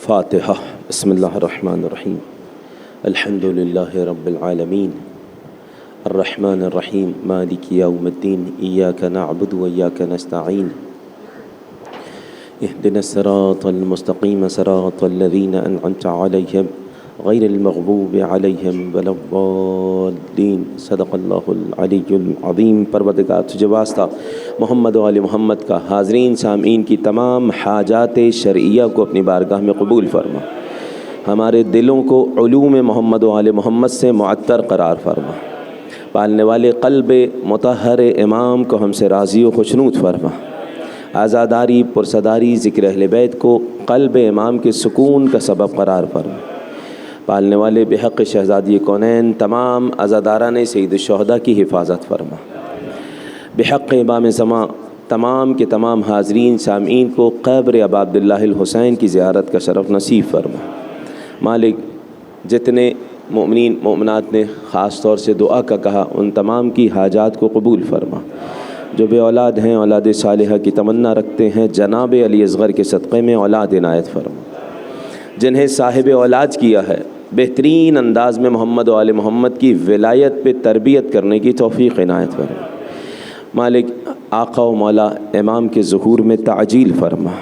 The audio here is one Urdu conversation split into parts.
فاتحہ۔ بسم اللہ الرحمن الرحیم۔ الحمد للہ رب العالمین الرحمن الرحیم مالک یوم الدین ایاک نعبد و ایاک نستعین اہدنا الصراط المستقیم صراط الذین انعمت علیہم غیر المغضوب علیہم ولا الضالین۔ صدق اللہ العلی العظیم۔ پروردگار تجھے واسطہ محمد و آل محمد کا حاضرین سامعین کی تمام حاجات شرعیہ کو اپنی بارگاہ میں قبول فرما، ہمارے دلوں کو علوم محمد و آل محمد سے معطر قرار فرما، پالنے والے قلب مطہر امام کو ہم سے راضی و خوشنود فرما، آزاداری پرصداری ذکر اہل بیت کو قلب امام کے سکون کا سبب قرار فرما، پالنے والے بحق شہزادی کونین تمام عزاداران سید الشہداء کی حفاظت فرما، بحق امام زمان تمام کے تمام حاضرین سامعین کو قبر ابا عبداللہ الحسین کی زیارت کا شرف نصیب فرما۔ مالک، جتنے مومنین مومنات نے خاص طور سے دعا کا کہا ان تمام کی حاجات کو قبول فرما، جو بے اولاد ہیں اولاد صالحہ کی تمنا رکھتے ہیں جناب علی اصغر کے صدقے میں اولاد عنایت فرما، جنہیں صاحب اولاد کیا ہے بہترین انداز میں محمد و آل محمد کی ولایت پہ تربیت کرنے کی توفیق عنایت فرما۔ مالک، آقا و مولا امام کے ظہور میں تعجیل فرما۔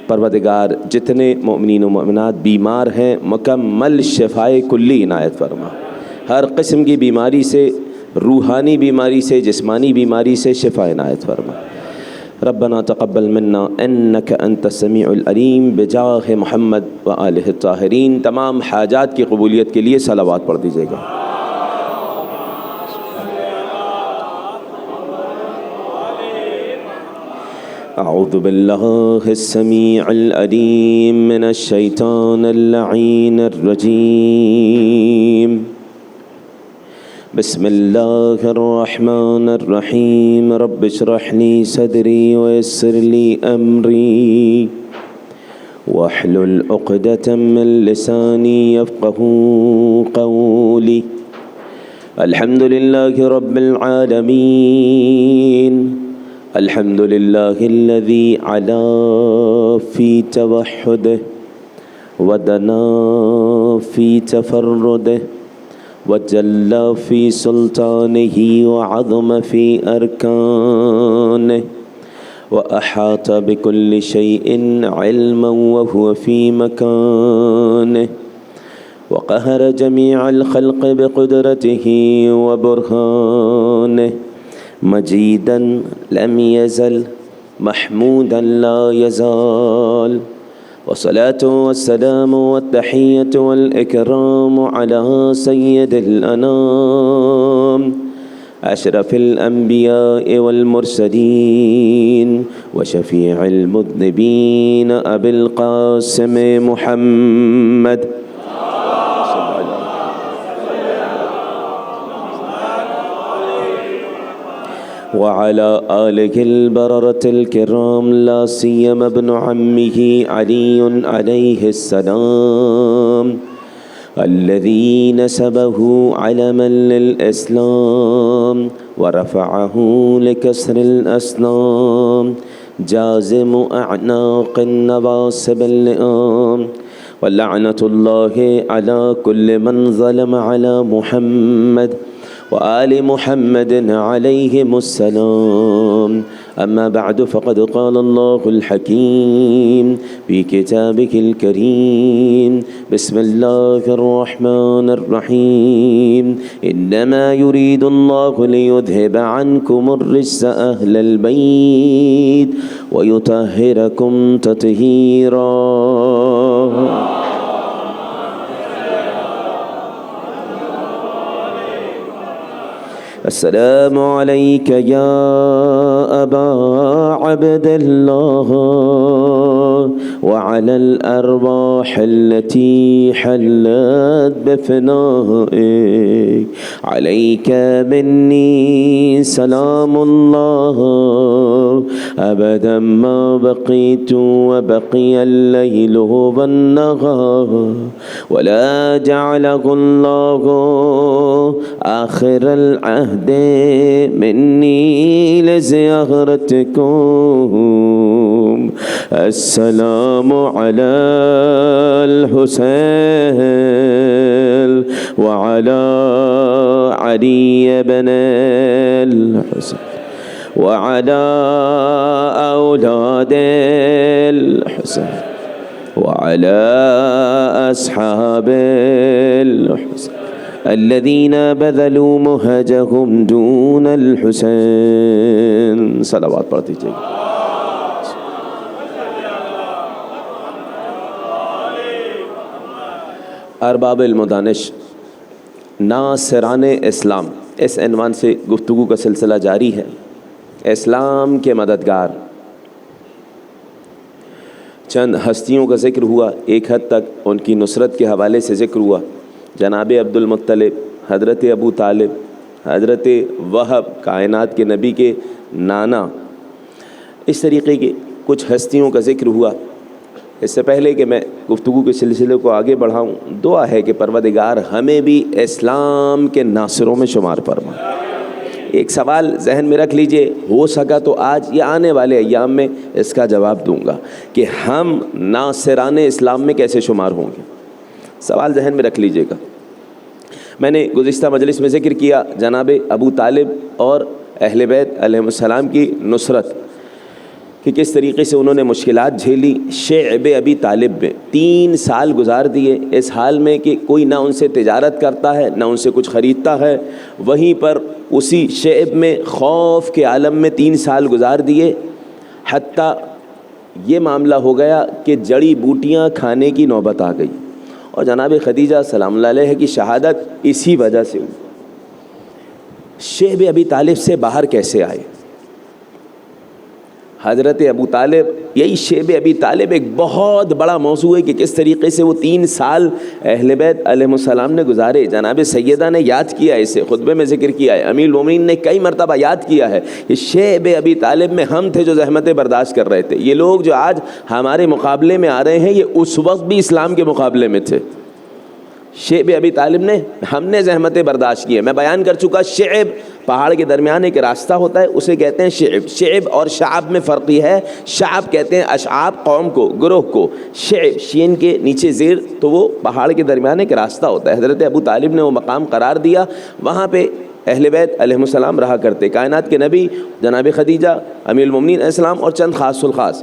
پروردگار، جتنے مومنین و مومنات بیمار ہیں مکمل شفائے کلی عنایت فرما، ہر قسم کی بیماری سے، روحانی بیماری سے، جسمانی بیماری سے شفا عنایت فرما۔ ربنا تقبل منا انک انت السمیع العلیم بجاہ محمد و آلہ الطاہرین۔ تمام حاجات کی قبولیت کے لیے صلوات پڑھ دیجیے گا۔ اعوذ باللہ السمیع العلیم من الشیطان اللعین الرجیم۔ بسم اللہ الرحمن الرحیم۔ رب اشرح لی صدری ویسر لی امری واحلل عقدۃ من لسانی یفقہوا قولی۔ الحمد للہ رب العالمین، الحمد للہ الذی علا فی توحدہ ودنا فی تفردہ وجل فی سلطانہ وعظم فی ارکانہ واحاط بکل شیء علما وهو فی مکانہ وقہر جمیع الخلق بقدرتہ وبرہانہ مجیدا لم یزل محمودا لا یزال والصلاة والسلام والتحية والإكرام على سيد الأنام أشرف الأنبياء والمرسلين وشفيع المذنبين أبي القاسم محمد وعلى آله البررة الكرام لا سيما ابن عمه علي عليه السلام الذي نسبه علما للإسلام ورفعه لكسر الأصنام جازم أعناق النواصب اللئام ولعنة الله على كل من ظلم على محمد وآل محمد عليهم السلام۔ أما بعد فقد قال الله الحكيم في كتابه الكريم بسم الله الرحمن الرحيم إنما يريد الله ليذهب عنكم الرجس أهل البيت ويطهركم تطهيرا۔ السلام عليك يا أبا عبد الله وعلى الأرواح التي حلت بفنائك عليك مني سلام الله أبدا ما بقيت وبقي الليل والنهار ولا جعله الله آخر العهد مني لزيارتكم السلام على الحسين وعلى علي بن الحسين وعلى أولاد الحسين وعلى أصحاب الحسين الذين بذلوا مهجهم دون الحسين صلوات پڑھتی جائیے. ارباب المدانش ناصران اسلام اس عنوان سے گفتگو کا سلسلہ جاری ہے. اسلام کے مددگار چند ہستیوں کا ذکر ہوا، ایک حد تک ان کی نصرت کے حوالے سے ذکر ہوا. جناب عبد المطلب، حضرت ابو طالب، حضرت وہب کائنات کے نبی کے نانا، اس طریقے کی کچھ ہستیوں کا ذکر ہوا. اس سے پہلے کہ میں گفتگو کے سلسلے کو آگے بڑھاؤں، دعا ہے کہ پروردگار ہمیں بھی اسلام کے ناصروں میں شمار فرما. ایک سوال ذہن میں رکھ لیجئے، ہو سکا تو آج یا آنے والے ایام میں اس کا جواب دوں گا کہ ہم ناصران اسلام میں کیسے شمار ہوں گے. سوال ذہن میں رکھ لیجئے گا. میں نے گزشتہ مجلس میں ذکر کیا جناب ابو طالب اور اہل بیت علیہ السلام کی نصرت، کہ کس طریقے سے انہوں نے مشکلات جھیلی. شعب ابی طالب میں 3 سال گزار دیے اس حال میں کہ کوئی نہ ان سے تجارت کرتا ہے نہ ان سے کچھ خریدتا ہے. وہیں پر اسی شعب میں خوف کے عالم میں 3 سال گزار دیے، حتیٰ یہ معاملہ ہو گیا کہ جڑی بوٹیاں کھانے کی نوبت آ گئی. اور جناب خدیجہ سلام اللہ علیہ کی شہادت اسی وجہ سے ہوئی. شعب ابی طالب سے باہر کیسے آئے؟ حضرت ابو طالب، یہی شعب ابی طالب ایک بہت بڑا موضوع ہے کہ کس طریقے سے وہ 3 سال اہل بیت علیہ السلام نے گزارے. جناب سیدہ نے یاد کیا، اسے خطبے میں ذکر کیا ہے، امیر المومنین نے کئی مرتبہ یاد کیا ہے کہ شعب ابی طالب میں ہم تھے جو زحمتیں برداشت کر رہے تھے. یہ لوگ جو آج ہمارے مقابلے میں آ رہے ہیں یہ اس وقت بھی اسلام کے مقابلے میں تھے. شعب ابی طالب نے، ہم نے زحمتیں برداشت کی ہیں. میں بیان کر چکا، شعب پہاڑ کے درمیان ایک راستہ ہوتا ہے، اسے کہتے ہیں شعب. شعب اور شعب میں فرق یہ ہے، شعب کہتے ہیں اشعاب قوم کو، گروہ کو. شعب شین کے نیچے زیر، تو وہ پہاڑ کے درمیان ایک راستہ ہوتا ہے. حضرت ابو طالب نے وہ مقام قرار دیا، وہاں پہ اہل بیت علیہ السلام رہا کرتے. کائنات کے نبی جناب خدیجہ، امیر المومنین علیہ السلام اور چند خاص الخاص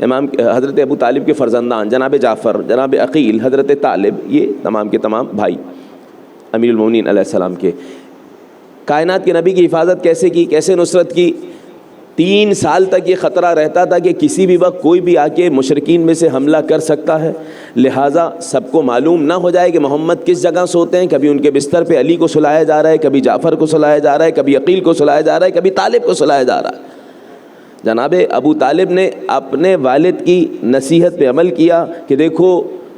امام حضرت ابو طالب کے فرزندان جناب جعفر، جناب عقیل، حضرت طالب، یہ تمام کے تمام بھائی امیر المومنین علیہ السلام کے. کائنات کے نبی کی حفاظت کیسے کی، کیسے نصرت کی؟ 3 سال تک یہ خطرہ رہتا تھا کہ کسی بھی وقت کوئی بھی آ کے مشرکین میں سے حملہ کر سکتا ہے. لہٰذا سب کو معلوم نہ ہو جائے کہ محمد کس جگہ سوتے ہیں. کبھی ان کے بستر پہ علی کو سلایا جا رہا ہے، کبھی جعفر کو سلایا جا رہا ہے، کبھی عقیل کو سلایا جا رہا ہے، کبھی طالب کو سلایا جا رہا ہے. جناب ابو طالب نے اپنے والد کی نصیحت پہ عمل کیا کہ دیکھو،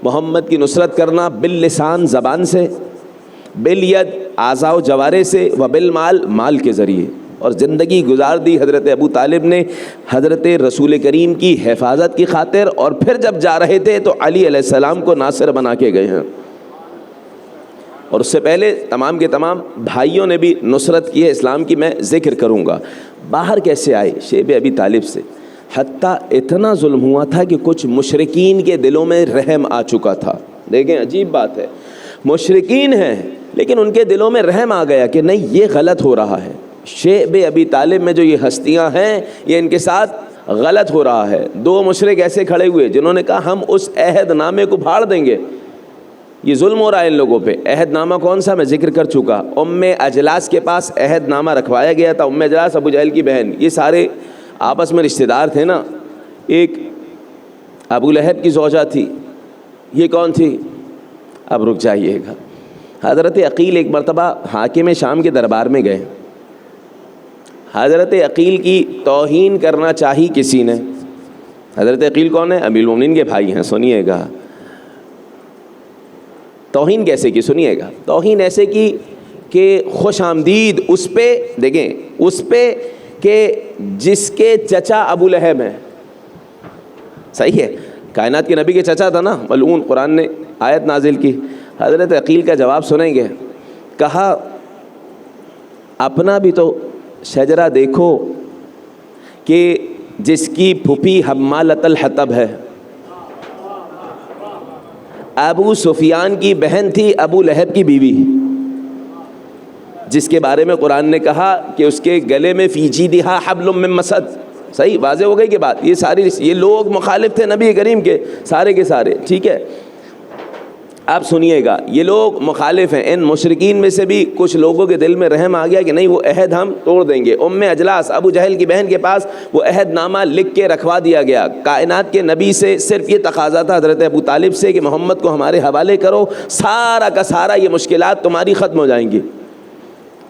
محمد کی نصرت کرنا باللسان زبان سے، بالید اعضاء و جوارے سے، و بالمال مال کے ذریعے. اور زندگی گزار دی حضرت ابو طالب نے حضرت رسول کریم کی حفاظت کی خاطر. اور پھر جب جا رہے تھے تو علی علیہ السلام کو ناصر بنا کے گئے ہیں. اور اس سے پہلے تمام کے تمام بھائیوں نے بھی نصرت کی ہے اسلام کی، میں ذکر کروں گا. باہر کیسے آئے؟ شعب ابی طالب سے. حتیٰ اتنا ظلم ہوا تھا کہ کچھ مشرکین کے دلوں میں رحم آ چکا تھا. دیکھیں عجیب بات ہے، مشرکین ہیں لیکن ان کے دلوں میں رحم آ گیا کہ نہیں، یہ غلط ہو رہا ہے. شعب ابی طالب میں جو یہ ہستیاں ہیں یہ ان کے ساتھ غلط ہو رہا ہے. 2 مشرک ایسے کھڑے ہوئے جنہوں نے کہا ہم اس عہد نامے کو پھاڑ دیں گے، یہ ظلم ہو رہا ہے ان لوگوں پہ. عہد نامہ کون سا؟ میں ذکر کر چکا. ام اجلاس کے پاس عہد نامہ رکھوایا گیا تھا. ام اجلاس ابو جہل کی بہن، یہ سارے آپس میں رشتہ دار تھے نا. ایک ابو لہب کی زوجہ تھی، یہ کون تھی؟ اب رک جائیے گا. حضرت عقیل ایک مرتبہ حاکم شام کے دربار میں گئے. حضرت عقیل کی توہین کرنا چاہی کسی نے. حضرت عقیل کون ہے؟ امیر المومنین کے بھائی ہیں. سنیے گا توہین کیسے کی، سنیے گا. توہین ایسے کی کہ خوش آمدید اس پہ، دیکھیں اس پہ کہ جس کے چچا ابو لہب ہیں. صحیح ہے، کائنات کے نبی کے چچا تھا نا ملعون. قرآن نے آیت نازل کی. حضرت عقیل کا جواب سنیں گے. کہا اپنا بھی تو شجرہ دیکھو کہ جس کی پھوپھی حمالۃ الحطب ہے، ابو سفیان کی بہن تھی ابو لہب کی بیوی، جس کے بارے میں قرآن نے کہا کہ اس کے گلے میں فی جیدہا حبل من مسد. صحیح واضح ہو گئی کہ بات. یہ لوگ مخالف تھے نبی کریم کے سارے. ٹھیک ہے، آپ سنیے گا، یہ لوگ مخالف ہیں. ان مشرکین میں سے بھی کچھ لوگوں کے دل میں رحم آ گیا کہ نہیں، وہ عہد ہم توڑ دیں گے. اجلاس ابو جہل کی بہن کے پاس وہ عہد نامہ لکھ کے رکھوا دیا گیا. کائنات کے نبی سے صرف یہ تقاضا تھا حضرت ابو طالب سے کہ محمد کو ہمارے حوالے کرو، سارا کا سارا یہ مشکلات تمہاری ختم ہو جائیں گی،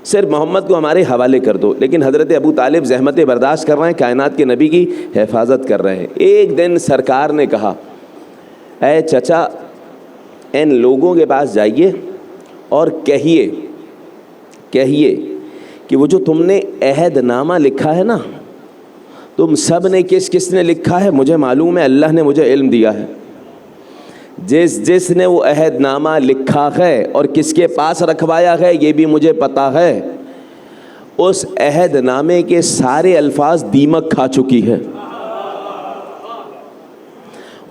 صرف محمد کو ہمارے حوالے کر دو. لیکن حضرت ابو طالب زحمتیں برداشت کر رہے ہیں، کائنات کے نبی کی حفاظت کر رہے ہیں. ایک دن سرکار نے کہا، اے چچا، ان لوگوں کے پاس جائیے اور کہیے کہ وہ جو تم نے عہد نامہ لکھا ہے نا، تم سب نے کس نے لکھا ہے مجھے معلوم ہے، اللہ نے مجھے علم دیا ہے. جس نے وہ عہد نامہ لکھا ہے اور کس کے پاس رکھوایا ہے یہ بھی مجھے پتا ہے. اس عہد نامے کے سارے الفاظ دیمک کھا چکی ہے.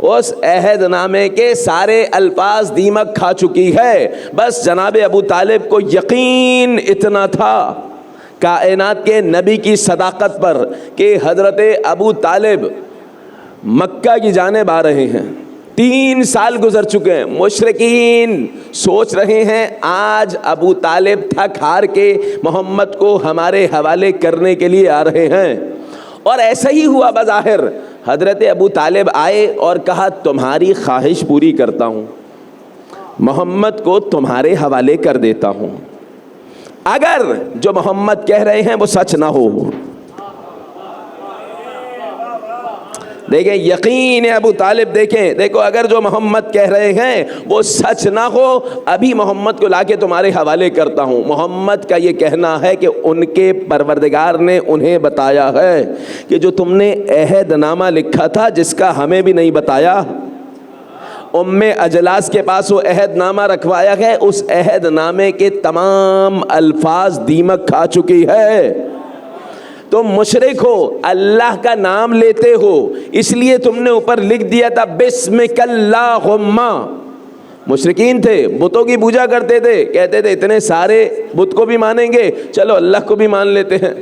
اس عہد نامے کے سارے الفاظ دیمک کھا چکی ہے. بس جناب ابو طالب کو یقین اتنا تھا کائنات کے نبی کی صداقت پر کہ حضرت ابو طالب مکہ کی جانب آ رہے ہیں. 3 سال گزر چکے ہیں. مشرکین سوچ رہے ہیں آج ابو طالب تھک ہار کے محمد کو ہمارے حوالے کرنے کے لیے آ رہے ہیں. اور ایسا ہی ہوا بظاہر. حضرت ابو طالب آئے اور کہا تمہاری خواہش پوری کرتا ہوں، محمد کو تمہارے حوالے کر دیتا ہوں اگر جو محمد کہہ رہے ہیں وہ سچ نہ ہو. دیکھیں یقین ہے ابو طالب، دیکھو اگر جو محمد کہہ رہے ہیں وہ سچ نہ ہو، ابھی محمد کو لا کے تمہارے حوالے کرتا ہوں. محمد کا یہ کہنا ہے کہ ان کے پروردگار نے انہیں بتایا ہے کہ جو تم نے عہد نامہ لکھا تھا جس کا ہمیں بھی نہیں بتایا، اجلاس کے پاس وہ عہد نامہ رکھوایا ہے، اس عہد نامے کے تمام الفاظ دیمک کھا چکی ہے. تم مشرک ہو، اللہ کا نام لیتے ہو، اس لیے تم نے اوپر لکھ دیا تھا بسمک اللہم. مشرکین تھے، بتوں کی پوجا کرتے تھے، کہتے تھے اتنے سارے بت کو بھی مانیں گے، چلو اللہ کو بھی مان لیتے ہیں.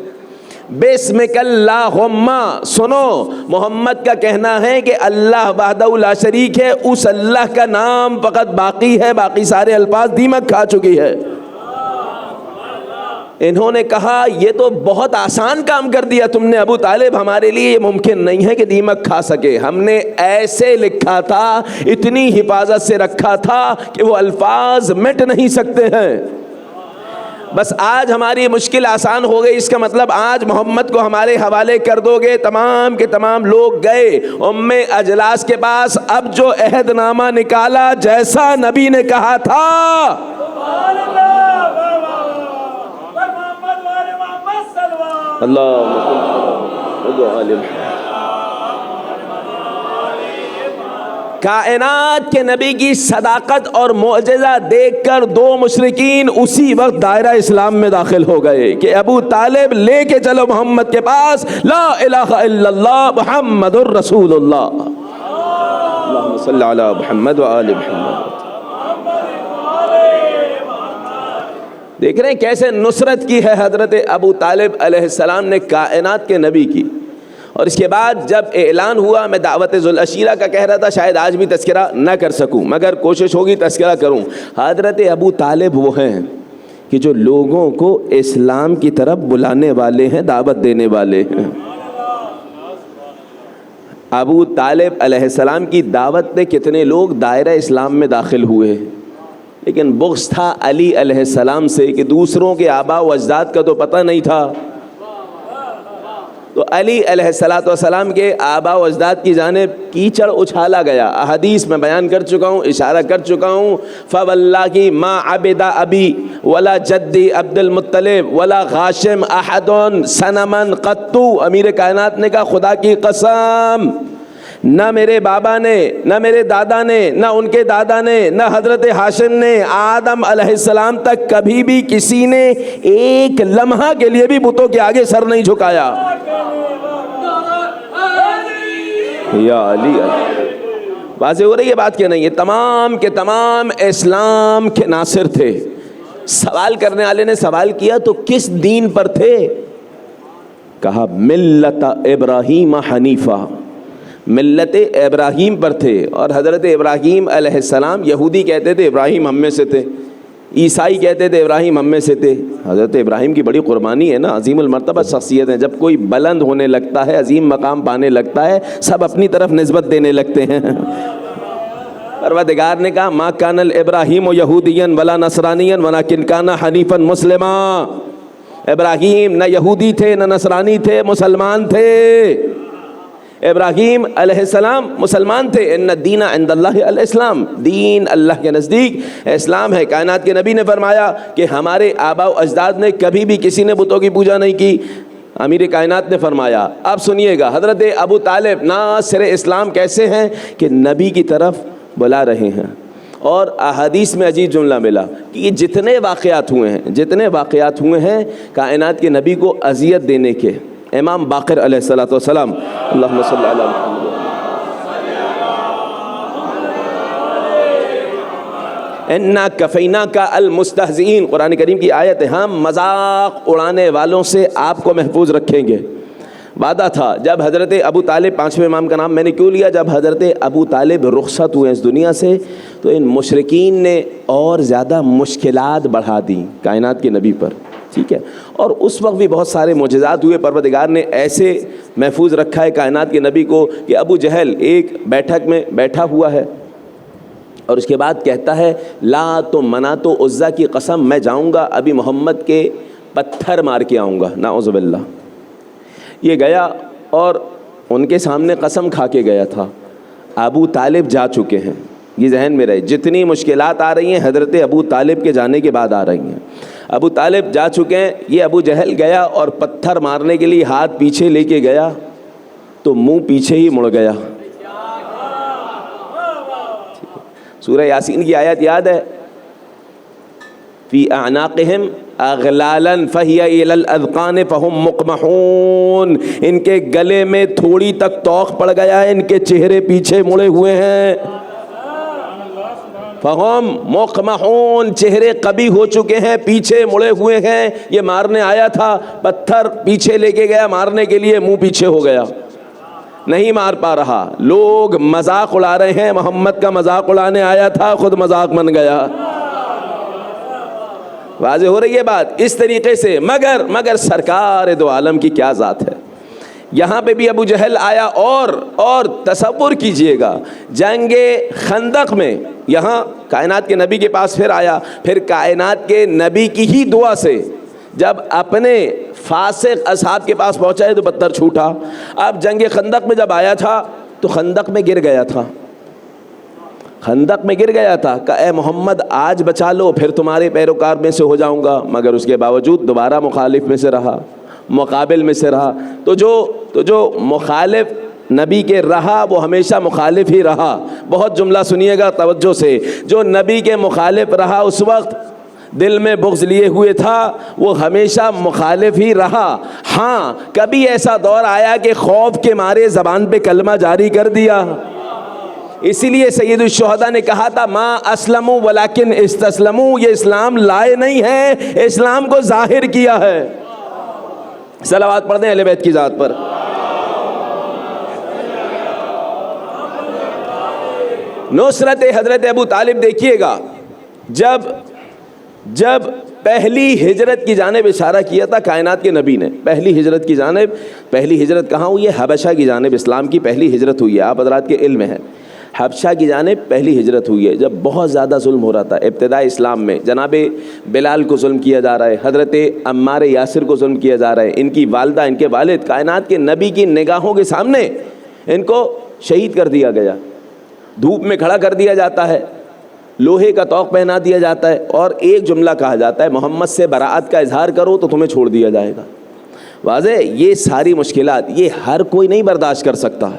بسمک اللہم. سنو، محمد کا کہنا ہے کہ اللہ وحدہ لا شریک ہے، اس اللہ کا نام فقط باقی ہے، باقی سارے الفاظ دیمک کھا چکی ہے. انہوں نے کہا یہ تو بہت آسان کام کر دیا تم نے ابو طالب، ہمارے لیے یہ ممکن نہیں ہے کہ دیمک کھا سکے. ہم نے ایسے لکھا تھا، اتنی حفاظت سے رکھا تھا کہ وہ الفاظ مٹ نہیں سکتے ہیں. بس آج ہماری مشکل آسان ہو گئی. اس کا مطلب آج محمد کو ہمارے حوالے کر دو گے. تمام کے تمام لوگ گئے اجلاس کے پاس. اب جو عہد نامہ نکالا جیسا نبی نے کہا تھا، کائنات کے نبی کی صداقت اور معجزہ دیکھ کر 2 مشرکین اسی وقت دائرہ اسلام میں داخل ہو گئے کہ ابو طالب لے کے چلو محمد کے پاس، لا الہ الا اللہ محمد الرسول اللہ. اللہم صلی علی محمد وآل محمد. دیکھ رہے ہیں کیسے نصرت کی ہے حضرت ابو طالب علیہ السلام نے کائنات کے نبی کی. اور اس کے بعد جب اعلان ہوا، میں دعوت ذوالعشیرہ کا کہہ رہا تھا، شاید آج بھی تذکرہ نہ کر سکوں مگر کوشش ہوگی تذکرہ کروں. حضرت ابو طالب وہ ہیں کہ جو لوگوں کو اسلام کی طرف بلانے والے ہیں، دعوت دینے والے ہیں. ابو طالب علیہ السلام کی دعوت پہ کتنے لوگ دائرہ اسلام میں داخل ہوئے، لیکن بغض تھا علی علیہ السلام سے کہ دوسروں کے آباء و اجداد کا تو پتہ نہیں تھا. تو علی علیہ السلام کے آباء و اجداد کی جانب کیچڑ اچھالا گیا. احادیث میں بیان کر چکا ہوں، اشارہ کر چکا ہوں. فواللہ ما عبد ابی ولا جدی عبد المطلب ولا غاشم احد صنما قط. امیر کائنات نے کہا خدا کی قسم، نہ میرے بابا نے، نہ میرے دادا نے، نہ ان کے دادا نے، نہ حضرت ہاشم نے، آدم علیہ السلام تک کبھی بھی کسی نے ایک لمحہ کے لیے بھی بتوں کے آگے سر نہیں جھکایا۔ یا علی، واضح ہو رہی ہے بات کہ نہیں؟ یہ تمام کے تمام اسلام کے ناصر تھے۔ سوال کرنے والے نے سوال کیا تو کس دین پر تھے؟ کہا ملت ابراہیم حنیفہ، ملت ابراہیم پر تھے۔ اور حضرت ابراہیم علیہ السلام، یہودی کہتے تھے ابراہیم ہم میں سے تھے، عیسائی کہتے تھے ابراہیم ہم میں سے تھے۔ حضرت ابراہیم کی بڑی قربانی ہے نا، عظیم المرتبہ شخصیت ہے۔ جب کوئی بلند ہونے لگتا ہے، عظیم مقام پانے لگتا ہے، سب اپنی طرف نسبت دینے لگتے ہیں۔ پروردگار نے کہا ما کان الابراہیم یہودیا ولا نصرانیا ولکن کان حنیفا مسلما۔ ابراہیم نہ یہودی تھے، نہ نصرانی تھے، مسلمان تھے۔ ابراہیم علیہ السلام مسلمان تھے۔ ان الدین عند اللہ الاسلام، دین اللہ کے نزدیک اسلام ہے۔ کائنات کے نبی نے فرمایا کہ ہمارے آباء و اجداد نے کبھی بھی کسی نے بتوں کی پوجا نہیں کی۔ امیر کائنات نے فرمایا، اب سنیے گا، حضرت ابو طالب ناصر اسلام کیسے ہیں کہ نبی کی طرف بلا رہے ہیں۔ اور احادیث میں عجیب جملہ ملا کہ یہ جتنے واقعات ہوئے ہیں کائنات کے نبی کو اذیت دینے کے، امام باقر علیہ السلام، اللہم صلی علی محمد، اِنَّا کَفَيْنَاكَ الْمُسْتَهْزِئِينَ، قرآن کریم کی آیت ہے، ہم مذاق اڑانے والوں سے آپ کو محفوظ رکھیں گے۔ وعدہ تھا۔ جب حضرت ابو طالب، پانچویں امام کا نام میں نے کیوں لیا، جب حضرت ابو طالب رخصت ہوئے اس دنیا سے تو ان مشرکین نے اور زیادہ مشکلات بڑھا دیں کائنات کے نبی پر، ٹھیک ہے۔ اور اس وقت بھی بہت سارے معجزات ہوئے، پروردگار نے ایسے محفوظ رکھا ہے کائنات کے نبی کو کہ ابو جہل ایک بیٹھک میں بیٹھا ہوا ہے اور اس کے بعد کہتا ہے لات و منات و عزا کی قسم، میں جاؤں گا ابھی محمد کے پتھر مار کے آؤں گا، نعوذ باللہ۔ یہ گیا اور ان کے سامنے قسم کھا کے گیا تھا۔ ابو طالب جا چکے ہیں، یہ ذہن میں رہے، جتنی مشکلات آ رہی ہیں حضرت ابو طالب کے جانے کے بعد آ رہی ہیں۔ ابو طالب جا چکے ہیں، یہ ابو جہل گیا اور پتھر مارنے کے لیے ہاتھ پیچھے لے کے گیا تو منہ پیچھے ہی مڑ گیا۔ سورہ یاسین کی آیت یاد ہے، فی اعناقہم اغلالا فہی الی الاذقان فہم مقمحون، ان کے گلے میں تھوڑی تک توق پڑ گیا ہے، ان کے چہرے پیچھے مڑے ہوئے ہیں۔ فہم مقمحون، چہرے قبی ہو چکے ہیں، پیچھے مڑے ہوئے ہیں۔ یہ مارنے آیا تھا، پتھر پیچھے لے کے گیا مارنے کے لیے، منہ پیچھے ہو گیا، نہیں مار پا رہا۔ لوگ مذاق اڑا رہے ہیں، محمد کا مذاق اڑانے آیا تھا، خود مذاق بن گیا۔ واضح ہو رہی ہے بات؟ اس طریقے سے مگر سرکار دو عالم کی کیا ذات ہے۔ یہاں پہ بھی ابو جہل آیا اور تصور کیجئے گا جنگ خندق میں، یہاں کائنات کے نبی کے پاس پھر آیا، پھر کائنات کے نبی کی ہی دعا سے جب اپنے فاسق اصحاب کے پاس پہنچا ہے تو پتھر چھوٹا۔ اب جنگ خندق میں جب آیا تھا تو خندق میں گر گیا تھا، کہ اے محمد آج بچا لو پھر تمہارے پیروکار میں سے ہو جاؤں گا، مگر اس کے باوجود دوبارہ مخالف میں سے رہا، مقابل میں سے رہا۔ تو جو مخالف نبی کے رہا وہ ہمیشہ مخالف ہی رہا۔ بہت جملہ سنیے گا توجہ سے، جو نبی کے مخالف رہا اس وقت دل میں بغض لیے ہوئے تھا، وہ ہمیشہ مخالف ہی رہا۔ ہاں کبھی ایسا دور آیا کہ خوف کے مارے زبان پہ کلمہ جاری کر دیا۔ اسی لیے سید الشہداء نے کہا تھا ما اسلموا ولیکن استسلموا، یہ اسلام لائے نہیں ہے، اسلام کو ظاہر کیا ہے۔ صلوات پڑھ دیں اہل بیت کی ذات پر۔ نصرت حضرت ابو طالب دیکھیے گا، جب پہلی ہجرت کی جانب اشارہ کیا تھا کائنات کے نبی نے، پہلی ہجرت کہاں ہوئی ہے؟ حبشہ کی جانب اسلام کی پہلی ہجرت ہوئی ہے، آپ حضرات کے علم میں ہے۔ حبشہ کی جانب پہلی ہجرت ہوئی ہے جب بہت زیادہ ظلم ہو رہا تھا ابتداء اسلام میں۔ جناب بلال کو ظلم کیا جا رہا ہے، حضرت عمار یاسر کو ظلم کیا جا رہا ہے، ان کی والدہ، ان کے والد، کائنات کے نبی کی نگاہوں کے سامنے ان کو شہید کر دیا گیا، دھوپ میں کھڑا کر دیا جاتا ہے، لوہے کا طوق پہنا دیا جاتا ہے، اور ایک جملہ کہا جاتا ہے محمد سے براعت کا اظہار کرو تو تمہیں چھوڑ دیا جائے گا۔ واضح، یہ ساری مشکلات یہ ہر کوئی نہیں برداشت کر سکتا،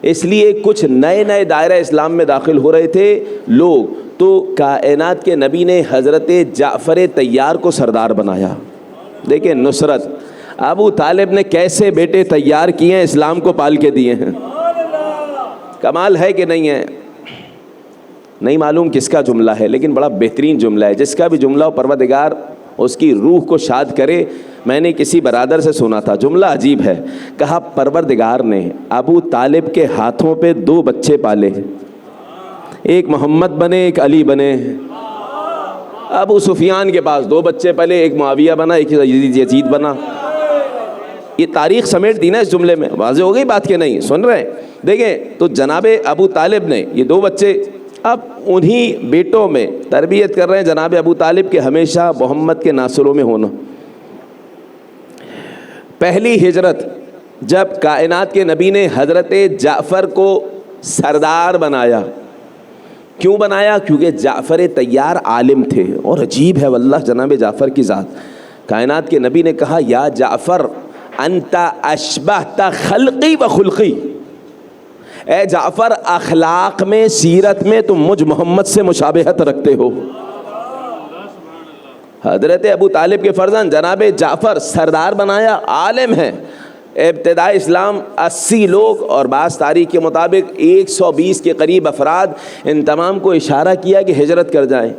اس لیے کچھ نئے نئے دائرہ اسلام میں داخل ہو رہے تھے لوگ، تو کائنات کے نبی نے حضرت جعفر طیار کو سردار بنایا۔ دیکھیں نصرت، ابو طالب نے کیسے بیٹے تیار کیے ہیں، اسلام کو پال کے دیے ہیں۔ کمال ہے کہ نہیں ہے؟ نہیں معلوم کس کا جملہ ہے، لیکن بڑا بہترین جملہ ہے۔ جس کا بھی جملہ ہو پروردگار اس کی روح کو شاد کرے۔ میں نے کسی برادر سے سنا تھا، جملہ عجیب ہے، کہا پروردگار نے ابو طالب کے ہاتھوں پہ 2 بچے پالے، ایک محمد بنے ایک علی بنے۔ ابو سفیان کے پاس 2 بچے پلے، ایک معاویہ بنا ایک یزید بنا۔ یہ تاریخ سمیٹ دی نا اس جملے میں، واضح ہو گئی بات کہ نہیں؟ سن رہے ہیں؟ دیکھیں تو جناب ابو طالب نے یہ 2 بچے، اب انہی بیٹوں میں تربیت کر رہے ہیں جناب ابو طالب کے ہمیشہ محمد کے ناصروں میں ہونا۔ پہلی ہجرت جب کائنات کے نبی نے حضرت جعفر کو سردار بنایا، کیوں بنایا؟ کیونکہ جعفر طیار عالم تھے، اور عجیب ہے واللہ جناب جعفر کی ذات۔ کائنات کے نبی نے کہا یا جعفر انت اشبہت خلقی و خلقی، اے جعفر اخلاق میں سیرت میں تم مجھ محمد سے مشابہت رکھتے ہو۔ حضرت ابو طالب کے فرزند جناب جعفر سردار بنایا، عالم ہیں۔ ابتدائی اسلام 80 لوگ اور بعض تاریخ کے مطابق 120 کے قریب افراد، ان تمام کو اشارہ کیا کہ ہجرت کر جائیں۔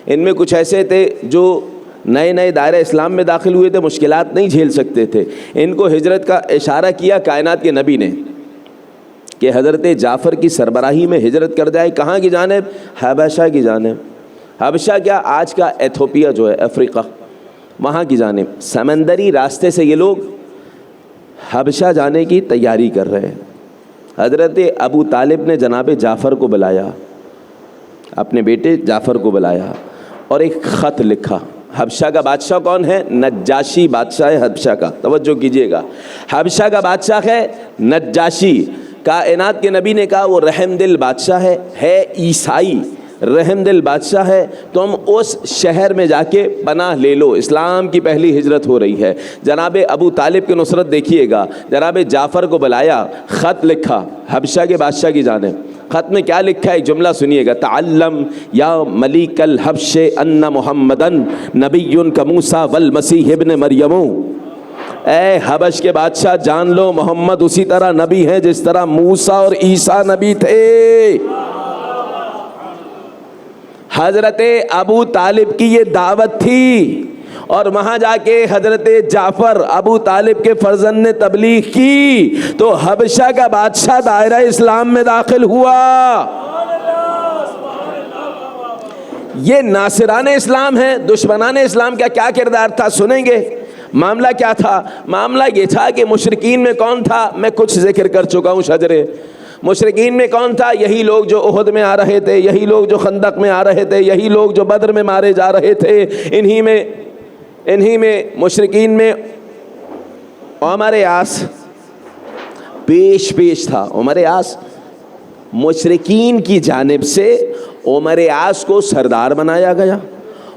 ان میں کچھ ایسے تھے جو نئے نئے دائرہ اسلام میں داخل ہوئے تھے، مشکلات نہیں جھیل سکتے تھے، ان کو ہجرت کا اشارہ کیا کائنات کے نبی نے کہ حضرت جعفر کی سربراہی میں ہجرت کر جائے۔ کہاں کی جانب؟ حبشہ کی جانب۔ حبشہ کیا؟ آج کا ایتھوپیا جو ہے افریقہ، وہاں کی جانب۔ سمندری راستے سے یہ لوگ حبشہ جانے کی تیاری کر رہے ہیں۔ حضرت ابو طالب نے جناب جعفر کو بلایا، اپنے بیٹے جعفر کو بلایا اور ایک خط لکھا۔ حبشہ کا بادشاہ کون ہے؟ نجاشی بادشاہ ہے حبشہ کا، توجہ کیجئے گا، حبشہ کا بادشاہ ہے نجاشی۔ کائنات کے نبی نے کہا وہ رحم دل بادشاہ ہے عیسائی، رحم دل بادشاہ ہے، تم اس شہر میں جا کے پناہ لے لو۔ اسلام کی پہلی ہجرت ہو رہی ہے۔ جناب ابو طالب کی نصرت دیکھیے گا، جناب جعفر کو بلایا، خط لکھا حبشہ کے بادشاہ کی جانب۔ خط میں کیا لکھا ہے؟ جملہ سنیے گا، تعلم یا ملیک الحبش ان محمدن نبی کموسیٰ والمسیح ابن مریم۔ اے حبش کے بادشاہ جان لو محمد اسی طرح نبی ہیں جس طرح موسیٰ اور عیسیٰ نبی تھے۔ حضرت ابو طالب کی یہ دعوت تھی، اور وہاں جا کے حضرت جعفر ابو طالب کے فرزند نے تبلیغ کی تو حبشہ کا بادشاہ دائرہ اسلام میں داخل ہوا۔ یہ ناصران اسلام ہیں، دشمنان اسلام کا کیا کردار تھا سنیں گے۔ معاملہ کیا تھا؟ معاملہ یہ تھا کہ مشرکین میں کون تھا؟ میں کچھ ذکر کر چکا ہوں شجرے۔ مشرکین میں کون تھا؟ یہی لوگ جو احد میں آ رہے تھے، یہی لوگ جو خندق میں آ رہے تھے، یہی لوگ جو بدر میں مارے جا رہے تھے۔ انہی میں مشرکین میں عمر عاص پیش تھا۔ عمر عاص مشرکین کی جانب سے عمر عاص کو سردار بنایا گیا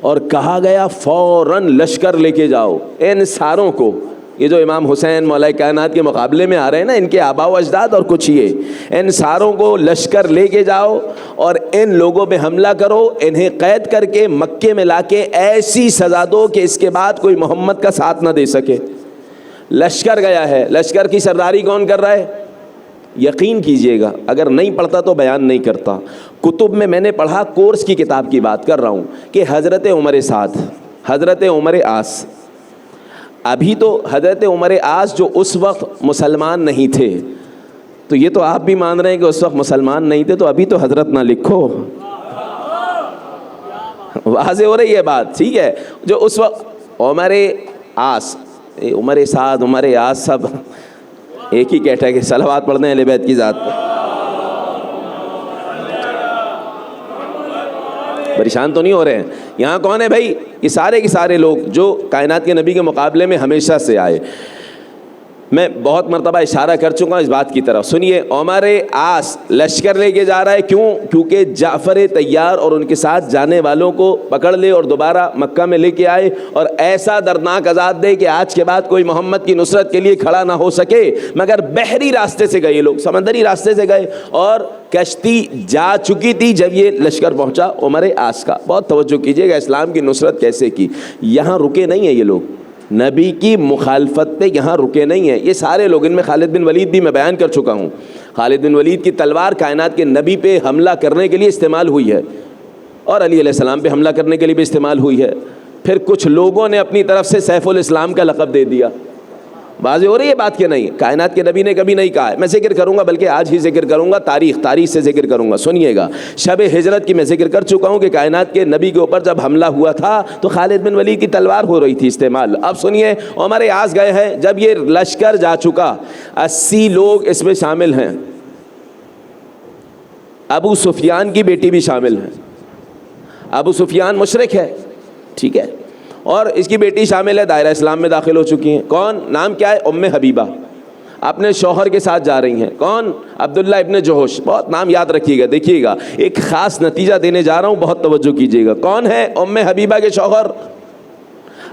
اور کہا گیا فوراً لشکر لے کے جاؤ ان ساروں کو، یہ جو امام حسین مولا کائنات کے مقابلے میں آ رہے ہیں نا، ان کے آباء و اجداد اور کچھ یہ، ان ساروں کو لشکر لے کے جاؤ اور ان لوگوں پہ حملہ کرو، انہیں قید کر کے مکے میں لا کے ایسی سزا دو کہ اس کے بعد کوئی محمد کا ساتھ نہ دے سکے۔ لشکر گیا ہے، لشکر کی سرداری کون کر رہا ہے؟ یقین کیجئے گا، اگر نہیں پڑھتا تو بیان نہیں کرتا، کتب میں نے پڑھا، کورس کی کتاب کی بات کر رہا ہوں، کہ حضرت عمر سعد، حضرت عمر عاص، ابھی تو حضرت عمر عاص جو اس وقت مسلمان نہیں تھے، تو یہ تو آپ بھی مان رہے ہیں کہ اس وقت مسلمان نہیں تھے، تو ابھی تو حضرت نہ لکھو، واضح ہو رہی ہے بات، ٹھیک ہے؟ جو اس وقت عمر عاص، عمر سعد، عمر عاص سب ایک ہی کیٹیگری، صلوات پڑھنے اہل بیت کی ذات پر۔ پریشان تو نہیں ہو رہے ہیں؟ یہاں کون ہے بھائی؟ یہ سارے کے سارے لوگ جو کائنات کے نبی کے مقابلے میں ہمیشہ سے آئے۔ میں بہت مرتبہ اشارہ کر چکا ہوں اس بات کی طرف. سنیے, عمر عاص لشکر لے کے جا رہا ہے. کیوں؟ کیونکہ جعفر طیار اور ان کے ساتھ جانے والوں کو پکڑ لے اور دوبارہ مکہ میں لے کے آئے اور ایسا دردناک عذاب دے کہ آج کے بعد کوئی محمد کی نصرت کے لیے کھڑا نہ ہو سکے. مگر بحری راستے سے گئے لوگ, سمندری راستے سے گئے, اور کشتی جا چکی تھی جب یہ لشکر پہنچا عمر عاص کا. بہت توجہ کیجیے گا, اسلام کی نصرت کیسے کی. یہاں رکے نہیں ہیں یہ لوگ, نبی کی مخالفت پہ یہاں رکے نہیں ہیں یہ سارے لوگ. ان میں خالد بن ولید بھی میں بیان کر چکا ہوں. خالد بن ولید کی تلوار کائنات کے نبی پہ حملہ کرنے کے لیے استعمال ہوئی ہے اور علی علیہ السلام پہ حملہ کرنے کے لیے بھی استعمال ہوئی ہے. پھر کچھ لوگوں نے اپنی طرف سے سیف الاسلام کا لقب دے دیا. واضح ہو رہی ہے بات کہ نہیں؟ کائنات کے نبی نے کبھی نہیں کہا ہے. میں ذکر کروں گا, بلکہ آج ہی ذکر کروں گا, تاریخ سے ذکر کروں گا. سنیے گا, شب ہجرت کی میں ذکر کر چکا ہوں کہ کائنات کے نبی کے اوپر جب حملہ ہوا تھا تو خالد بن ولید کی تلوار ہو رہی تھی استعمال. اب سنیے, عمر عاص گئے ہیں. جب یہ لشکر جا چکا, 80 لوگ اس میں شامل ہیں, ابو سفیان کی بیٹی بھی شامل ہے. ابو سفیان مشرک ہے, ٹھیک ہے, اور اس کی بیٹی شامل ہے, دائرہ اسلام میں داخل ہو چکی ہیں. کون؟ نام کیا ہے؟ ام حبیبہ. اپنے شوہر کے ساتھ جا رہی ہیں. کون؟ عبداللہ ابن جوہش. بہت نام یاد رکھیے گا, دیکھیے گا, ایک خاص نتیجہ دینے جا رہا ہوں, بہت توجہ کیجیے گا. کون ہے ام حبیبہ کے شوہر؟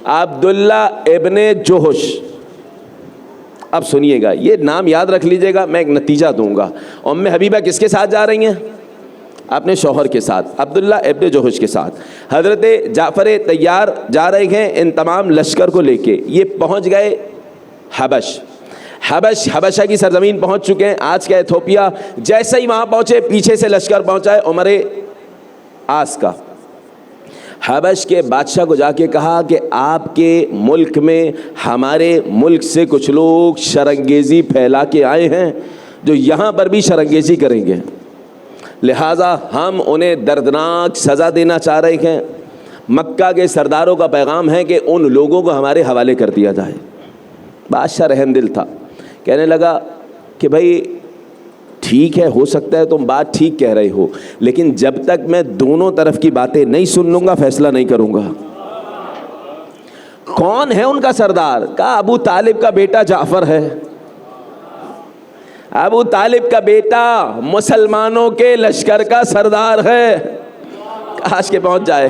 عبداللہ ابن جوہش. اب سنیے گا, یہ نام یاد رکھ لیجیے گا, میں ایک نتیجہ دوں گا. ام حبیبہ کس کے ساتھ جا رہی ہیں؟ اپنے شوہر کے ساتھ, عبداللہ ابن جوہش کے ساتھ. حضرت جعفر طیار جا رہے ہیں ان تمام لشکر کو لے کے. یہ پہنچ گئے حبشہ کی سرزمین پہنچ چکے ہیں, آج کا ایتھوپیا. جیسے ہی وہاں پہنچے, پیچھے سے لشکر پہنچا ہے عمر عاص کا. حبش کے بادشاہ کو جا کے کہا کہ آپ کے ملک میں ہمارے ملک سے کچھ لوگ شرنگیزی پھیلا کے آئے ہیں جو یہاں پر بھی شرنگیزی کریں گے, لہٰذا ہم انہیں دردناک سزا دینا چاہ رہے ہیں. مکہ کے سرداروں کا پیغام ہے کہ ان لوگوں کو ہمارے حوالے کر دیا جائے. بادشاہ رحم دل تھا, کہنے لگا کہ بھائی ٹھیک ہے, ہو سکتا ہے تم بات ٹھیک کہہ رہے ہو, لیکن جب تک میں دونوں طرف کی باتیں نہیں سن لوں گا فیصلہ نہیں کروں گا. کون ہے ان کا سردار؟ کہا ابو طالب کا بیٹا جعفر ہے. ابو طالب کا بیٹا مسلمانوں کے لشکر کا سردار ہے. کاش کے پہنچ جائے.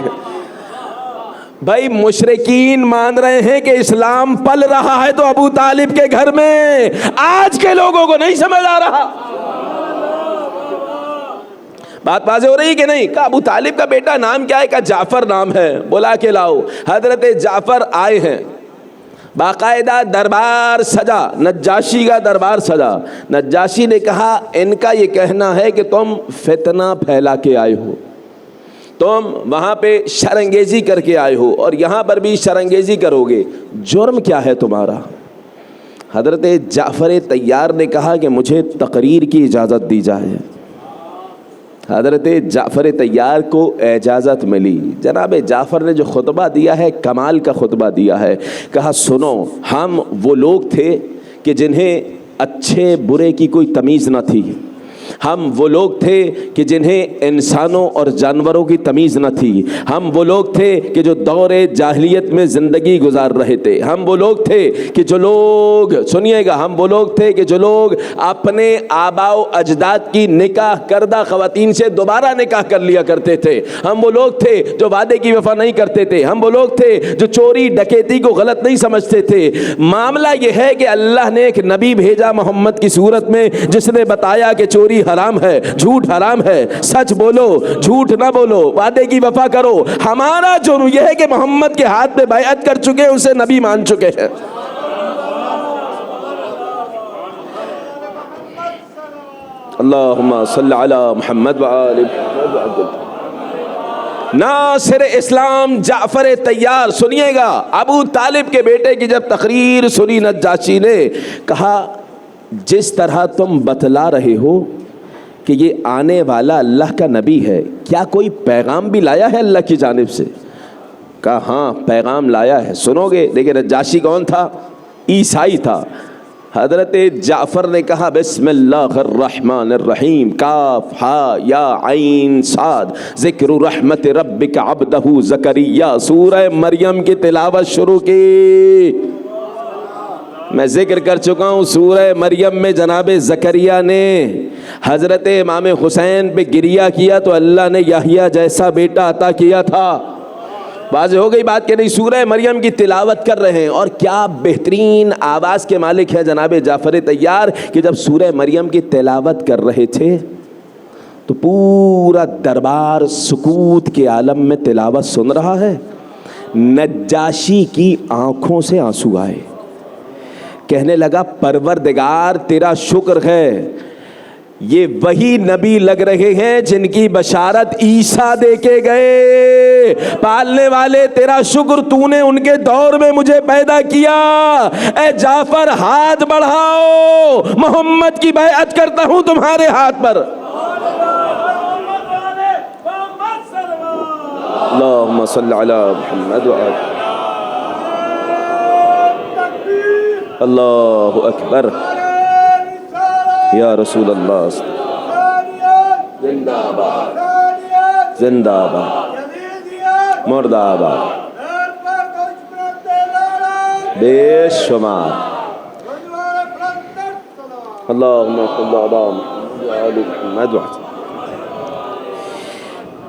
بھائی مشرکین مان رہے ہیں کہ اسلام پل رہا ہے تو ابو طالب کے گھر میں, آج کے لوگوں کو نہیں سمجھ آ رہا. بات واضح ہو رہی کہ نہیں؟ کہا ابو طالب کا بیٹا نام کیا ہے؟ کہا جعفر نام ہے. بلا کے لاؤ. حضرت جعفر آئے ہیں, باقاعدہ دربار سجا, نجاشی کا دربار سجا. نجاشی نے کہا ان کا یہ کہنا ہے کہ تم فتنہ پھیلا کے آئے ہو, تم وہاں پہ شرنگیزی کر کے آئے ہو اور یہاں پر بھی شرنگیزی کرو گے, جرم کیا ہے تمہارا؟ حضرت جعفر طیار نے کہا کہ مجھے تقریر کی اجازت دی جائے. حضرت جعفر طیار کو اجازت ملی. جناب جعفر نے جو خطبہ دیا ہے کمال کا خطبہ دیا ہے. کہا سنو, ہم وہ لوگ تھے کہ جنہیں اچھے برے کی کوئی تمیز نہ تھی. ہم وہ لوگ تھے کہ جنہیں انسانوں اور جانوروں کی تمیز نہ تھی. ہم وہ لوگ تھے کہ جو دور جاہلیت میں زندگی گزار رہے تھے. ہم وہ لوگ تھے کہ جو لوگ, سنیے گا, ہم وہ لوگ تھے کہ جو لوگ اپنے آباء و اجداد کی نکاح کردہ خواتین سے دوبارہ نکاح کر لیا کرتے تھے. ہم وہ لوگ تھے جو وعدے کی وفا نہیں کرتے تھے. ہم وہ لوگ تھے جو چوری ڈکیتی کو غلط نہیں سمجھتے تھے. معاملہ یہ ہے کہ اللہ نے ایک نبی بھیجا محمد کی صورت میں جس نے بتایا کہ چوری حرام ہے, جھوٹ حرام ہے, سچ بولو, جھوٹ نہ بولو, وعدے کی وفا کرو. ہمارا جرم یہ ہے کہ محمد کے ہاتھ میں بیعت کر چکے, اسے نبی مان چکے ہیں. اللہم صلی علی محمد وآل محمد. ناصر اسلام جعفر طیار. سنیے گا, ابو طالب کے بیٹے کی جب تقریر سنی نجاشی نے, کہا جس طرح تم بتلا رہے ہو کہ یہ آنے والا اللہ کا نبی ہے, کیا کوئی پیغام بھی لایا ہے اللہ کی جانب سے؟ کہا ہاں پیغام لایا ہے, سنو گے. دیکھیں نجاشی کون تھا؟ عیسائی تھا. حضرت جعفر نے کہا بسم اللہ الرحمن الرحیم, کاف ہا یا عین صاد, ذکر رحمت ربک عبدہ زکریا. سورہ مریم کی تلاوت شروع کی. میں ذکر کر چکا ہوں سورہ مریم میں جناب زکریا نے حضرت امام حسین پہ گریہ کیا تو اللہ نے یحییٰ جیسا بیٹا عطا کیا تھا. واضح ہو گئی بات کہ نہیں؟ سورہ مریم کی تلاوت کر رہے ہیں اور کیا بہترین آواز کے مالک ہے جناب جعفر طیار کہ جب سورہ مریم کی تلاوت کر رہے تھے تو پورا دربار سکوت کے عالم میں تلاوت سن رہا ہے. نجاشی کی آنکھوں سے آنسو آئے. کہنے لگا پروردگار تیرا شکر ہے، یہ وہی نبی لگ رہے ہیں جن کی بشارت عیسیٰ دے کے گئے. پالنے والے تیرا شکر، تو نے ان کے دور میں مجھے پیدا کیا. اے جعفر ہاتھ بڑھاؤ، محمد کی بیعت کرتا ہوں تمہارے ہاتھ پر. اللہم صلی علی محمد وآلہ. اللہ اکبر یا رسول اللہ. زندہ آباد، زندہ آباد، مردہ آباد، بے شمار. اللہم صلی علی محمد وآلہ.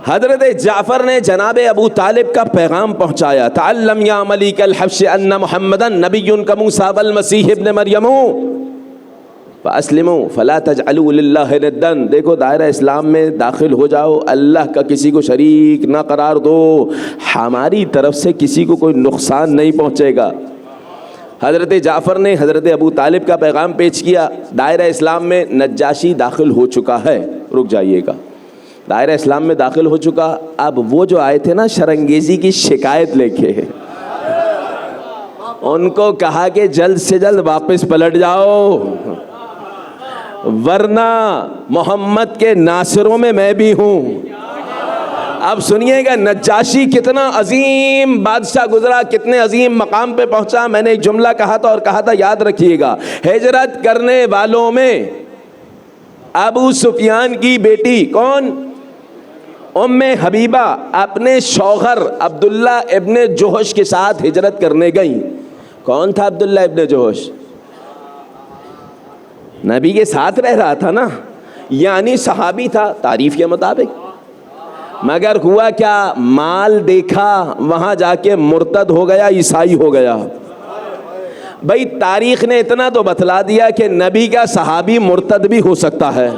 حضرت جعفر نے جناب ابو طالب کا پیغام پہنچایا. تعلم یا ملیک الحبش ان محمدا نبی کموسیٰ والمسیح ابن مریم فاسلموا فلا تجعلوا للہ ندا. دیکھو دائرہ اسلام میں داخل ہو جاؤ، اللہ کا کسی کو شریک نہ قرار دو، ہماری طرف سے کسی کو کوئی نقصان نہیں پہنچے گا. حضرت جعفر نے حضرت ابو طالب کا پیغام پیش کیا. دائرہ اسلام میں نجاشی داخل ہو چکا ہے، رک جائیے گا، دائرہ اسلام میں داخل ہو چکا. اب وہ جو آئے تھے نا شرنگیزی کی شکایت لے کے، ان کو کہا کہ جلد سے جلد واپس پلٹ جاؤ ورنہ محمد کے ناصروں میں بھی ہوں. اب سنیے گا نجاشی کتنا عظیم بادشاہ گزرا، کتنے عظیم مقام پہ پہنچا. میں نے ایک جملہ کہا تھا اور کہا تھا یاد رکھیے گا، ہجرت کرنے والوں میں ابو سفیان کی بیٹی کون؟ ام حبیبہ اپنے شوہر عبداللہ ابن جوہش کے ساتھ ہجرت کرنے گئیں. کون تھا عبداللہ ابن جوہش؟ نبی کے ساتھ رہ رہا تھا نا، یعنی صحابی تھا تعریف کے مطابق. مگر ہوا کیا؟ مال دیکھا، وہاں جا کے مرتد ہو گیا، عیسائی ہو گیا. بھئی تاریخ نے اتنا تو بتلا دیا کہ نبی کا صحابی مرتد بھی ہو سکتا ہے.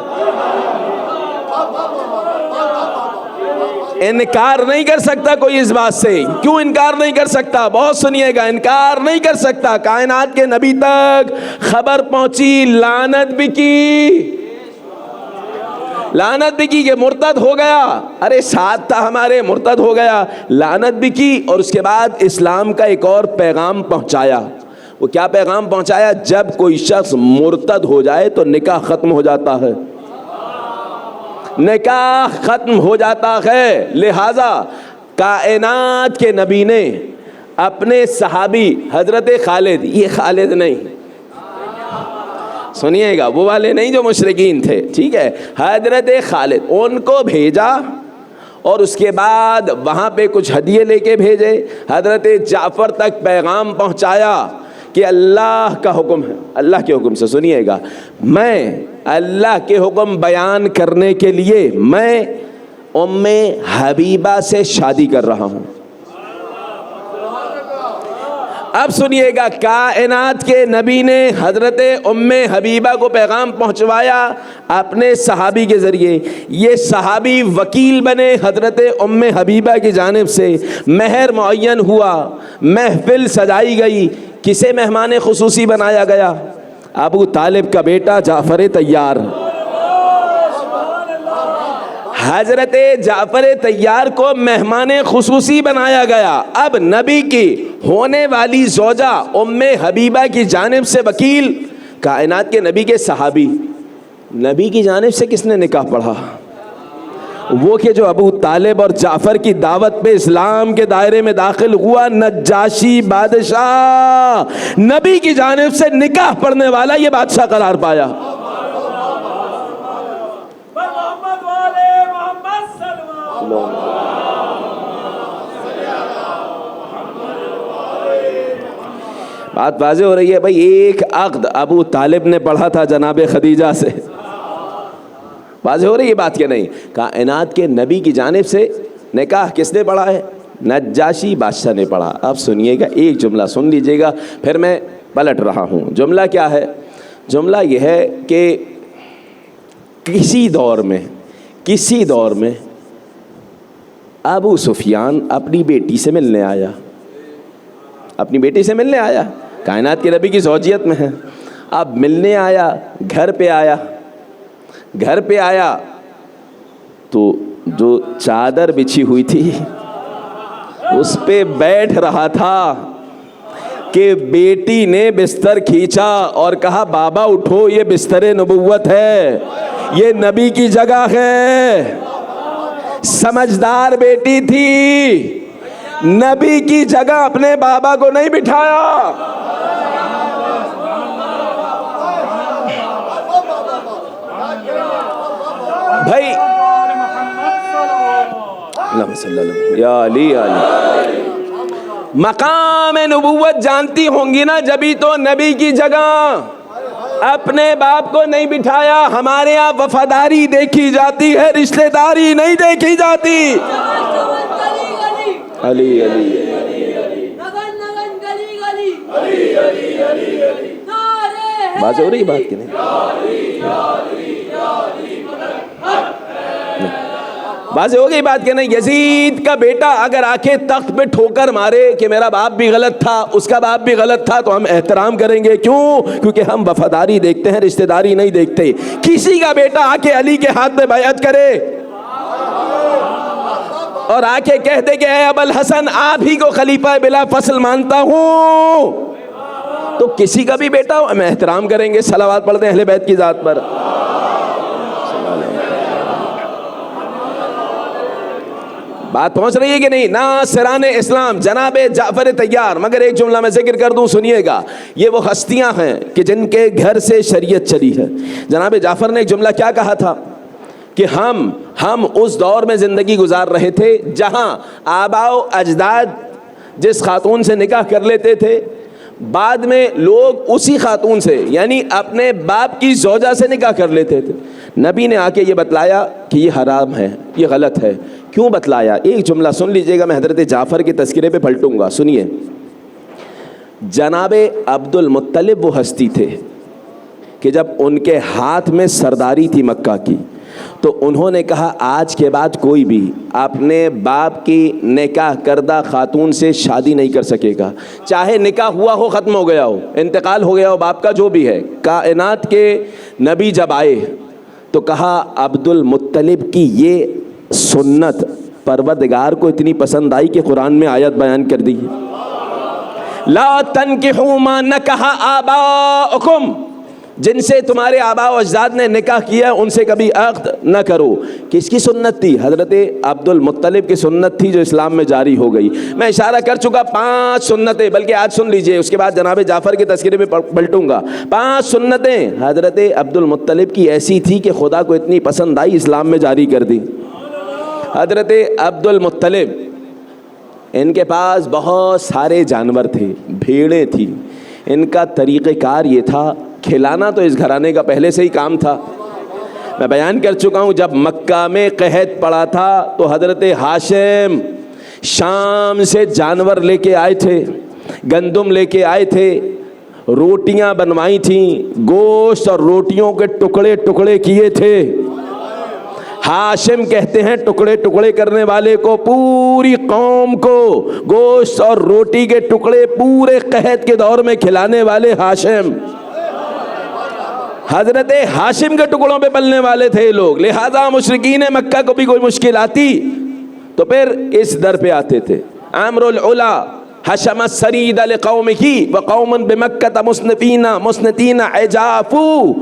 انکار نہیں کر سکتا کوئی اس بات سے. کیوں انکار نہیں کر سکتا؟ بہت سنیے گا، انکار نہیں کر سکتا. کائنات کے نبی تک خبر پہنچی، لعنت بھی کی، لعنت بھی کی کہ مرتد ہو گیا. ارے ساتھ تھا ہمارے، مرتد ہو گیا، لعنت بھی کی. اور اس کے بعد اسلام کا ایک اور پیغام پہنچایا. وہ کیا پیغام پہنچایا؟ جب کوئی شخص مرتد ہو جائے تو نکاح ختم ہو جاتا ہے، نکاح ختم ہو جاتا ہے. لہذا کائنات کے نبی نے اپنے صحابی حضرت خالد، یہ خالد نہیں، سنیے گا وہ والے نہیں جو مشرکین تھے، ٹھیک ہے، حضرت خالد، ان کو بھیجا اور اس کے بعد وہاں پہ کچھ ہدیے لے کے بھیجے. حضرت جعفر تک پیغام پہنچایا کہ اللہ کا حکم ہے. اللہ کے حکم سے سنیے گا، میں اللہ کے حکم بیان کرنے کے لیے میں ام حبیبہ سے شادی کر رہا ہوں. اب سنیے گا، کائنات کے نبی نے حضرت ام حبیبہ کو پیغام پہنچوایا اپنے صحابی کے ذریعے. یہ صحابی وکیل بنے حضرت ام حبیبہ کی جانب سے. مہر معین ہوا، محفل سجائی گئی. کسے مہمان خصوصی بنایا گیا؟ ابو طالب کا بیٹا جعفر طیار. حضرت جعفر طیار کو مہمان خصوصی بنایا گیا. اب نبی کی ہونے والی زوجہ ام حبیبہ کی جانب سے وکیل، کائنات کے نبی کے صحابی. نبی کی جانب سے کس نے نکاح پڑھا؟ وہ کہ جو ابو طالب اور جعفر کی دعوت پہ اسلام کے دائرے میں داخل ہوا، نجاشی بادشاہ، نبی کی جانب سے نکاح پڑھنے والا یہ بادشاہ قرار پایا. بات واضح ہو رہی ہے بھائی. ایک عقد ابو طالب نے پڑھا تھا جناب خدیجہ سے. واضح ہو رہی ہے بات کہ نہیں؟ کائنات کے نبی کی جانب سے نکاح کس نے پڑھا ہے؟ نجاشی بادشاہ نے پڑھا. اب سنیے گا، ایک جملہ سن لیجئے گا، پھر میں پلٹ رہا ہوں. جملہ کیا ہے؟ جملہ یہ ہے کہ کسی دور میں ابو سفیان اپنی بیٹی سے ملنے آیا، کائنات کے نبی کی زوجیت میں ہے. اب ملنے آیا، گھر پہ آیا تو جو چادر بچھی ہوئی تھی اس پہ بیٹھ رہا تھا کہ بیٹی نے بستر کھینچا اور کہا بابا اٹھو، یہ بستر نبوت ہے، یہ نبی کی جگہ ہے. سمجھدار بیٹی تھی، نبی کی جگہ اپنے بابا کو نہیں بٹھایا. بھائی یا علی مقام نبوت جانتی ہوں گی نا، جبھی تو نبی کی جگہ اپنے باپ کو نہیں بٹھایا. ہمارے یہاں وفاداری دیکھی جاتی ہے، رشتہ داری نہیں دیکھی جاتی. علی بات ہو رہی بات کی نہیں؟ واضح ہو گئی بات کہ نہیں؟ یزید کا بیٹا اگر آ کے تخت پہ ٹھوکر مارے کہ میرا باپ بھی غلط تھا، اس کا باپ بھی غلط تھا، تو ہم احترام کریں گے. کیوں؟ کیونکہ ہم وفاداری دیکھتے ہیں، رشتہ داری نہیں دیکھتے. کسی کا بیٹا آ کے علی کے ہاتھ میں بیعت کرے اور آ کے کہہ دے کہ اے ابوالحسن آپ ہی کو خلیفہ بلا فصل مانتا ہوں، تو کسی کا بھی بیٹا ہو ہم احترام کریں گے. صلوات پڑھتے ہیں اہل بیت کی ذات پر. بات پہنچ رہی ہے کہ نہیں؟ ناصران اسلام جناب جعفر طیار. مگر ایک جملہ میں ذکر کر دوں، سنیے گا. یہ وہ ہستیاں ہیں کہ جن کے گھر سے شریعت چلی ہے. جناب جعفر نے ایک جملہ کیا کہا تھا کہ ہم اس دور میں زندگی گزار رہے تھے جہاں آباء و اجداد جس خاتون سے نکاح کر لیتے تھے، بعد میں لوگ اسی خاتون سے یعنی اپنے باپ کی زوجہ سے نکاح کر لیتے تھے. نبی نے آ کے یہ بتلایا کہ یہ حرام ہے، یہ غلط ہے. کیوں بتلایا؟ ایک جملہ سن لیجئے گا، میں حضرت جعفر کے تذکرے پہ پلٹوں گا. سنیے. جناب عبد المطلب وہ ہستی تھے کہ جب ان کے ہاتھ میں سرداری تھی مکہ کی، تو انہوں نے کہا آج کے بعد کوئی بھی اپنے باپ کی نکاح کردہ خاتون سے شادی نہیں کر سکے گا، چاہے نکاح ہوا ہو، ختم ہو گیا ہو، انتقال ہو گیا ہو باپ کا، جو بھی ہے. کائنات کے نبی جب آئے تو کہا عبد المطلب کی یہ سنت پروردگار کو اتنی پسند آئی کہ قرآن میں آیت بیان کر دی، لا تنکحوا ما نکح آباؤکم، جن سے تمہارے آباء و اجداد نے نکاح کیا ان سے کبھی عقد نہ کرو. کس کی سنت تھی؟ حضرت عبد المطلب کی سنت تھی، جو اسلام میں جاری ہو گئی. میں اشارہ کر چکا 5 سنتیں، بلکہ آج سن لیجئے، اس کے بعد جناب جعفر کے تذکرے میں پلٹوں گا. 5 سنتیں حضرت عبد المطلب کی ایسی تھی کہ خدا کو اتنی پسند آئی، اسلام میں جاری کر دی. حضرت عبد المطلب، ان کے پاس بہت سارے جانور تھے، بھیڑیں تھیں. ان کا طریقہ کار یہ تھا، کھلانا تو اس گھرانے کا پہلے سے ہی کام تھا. میں بیان کر چکا ہوں، جب مکہ میں قحط پڑا تھا تو حضرت ہاشم شام سے جانور لے کے آئے تھے، گندم لے کے آئے تھے، روٹیاں بنوائی تھیں، گوشت اور روٹیوں کے ٹکڑے ٹکڑے کیے تھے. ہاشم کہتے ہیں ٹکڑے ٹکڑے کرنے والے کو، پوری قوم کو گوشت اور روٹی کے ٹکڑے پورے قحط کے دور میں کھلانے والے ہاشم. حضرت ہاشم کے ٹکڑوں پہ پلنے والے تھے لوگ، لہذا مشرکین مکہ کو بھی کوئی مشکل آتی تو پھر اس در پہ آتے تھے. عمرو العلا حشم السرید لقومہ وقوم بمکہ مسنتین عجافو.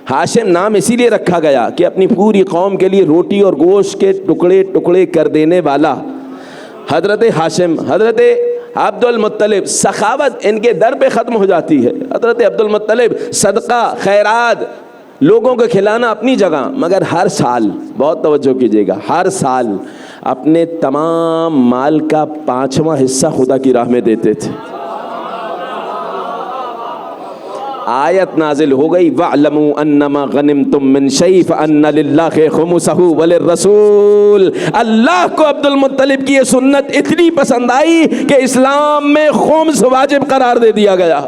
ہاشم نام اسی لیے رکھا گیا کہ اپنی پوری قوم کے لیے روٹی اور گوشت کے ٹکڑے ٹکڑے کر دینے والا حضرت ہاشم. حضرت عبد المطلب، سخاوت ان کے در پہ ختم ہو جاتی ہے. حضرت عبد المطلب صدقہ خیرات لوگوں کو کھلانا اپنی جگہ، مگر ہر سال، بہت توجہ کیجیے گا، ہر سال اپنے تمام مال کا 5واں حصہ خدا کی راہ میں دیتے تھے. آیت نازل ہو گئی وَاعْلَمُوا أَنَّمَا غَنِمْتُم مِّن شَيْءٍ فَأَنَّ لِلَّهِ خُمُسَهُ وَلِلرَّسُولِ۔ اللہ کو عبد المطلب کی یہ سنت اتنی پسند آئی کہ اسلام میں خمس واجب قرار دے دیا گیا۔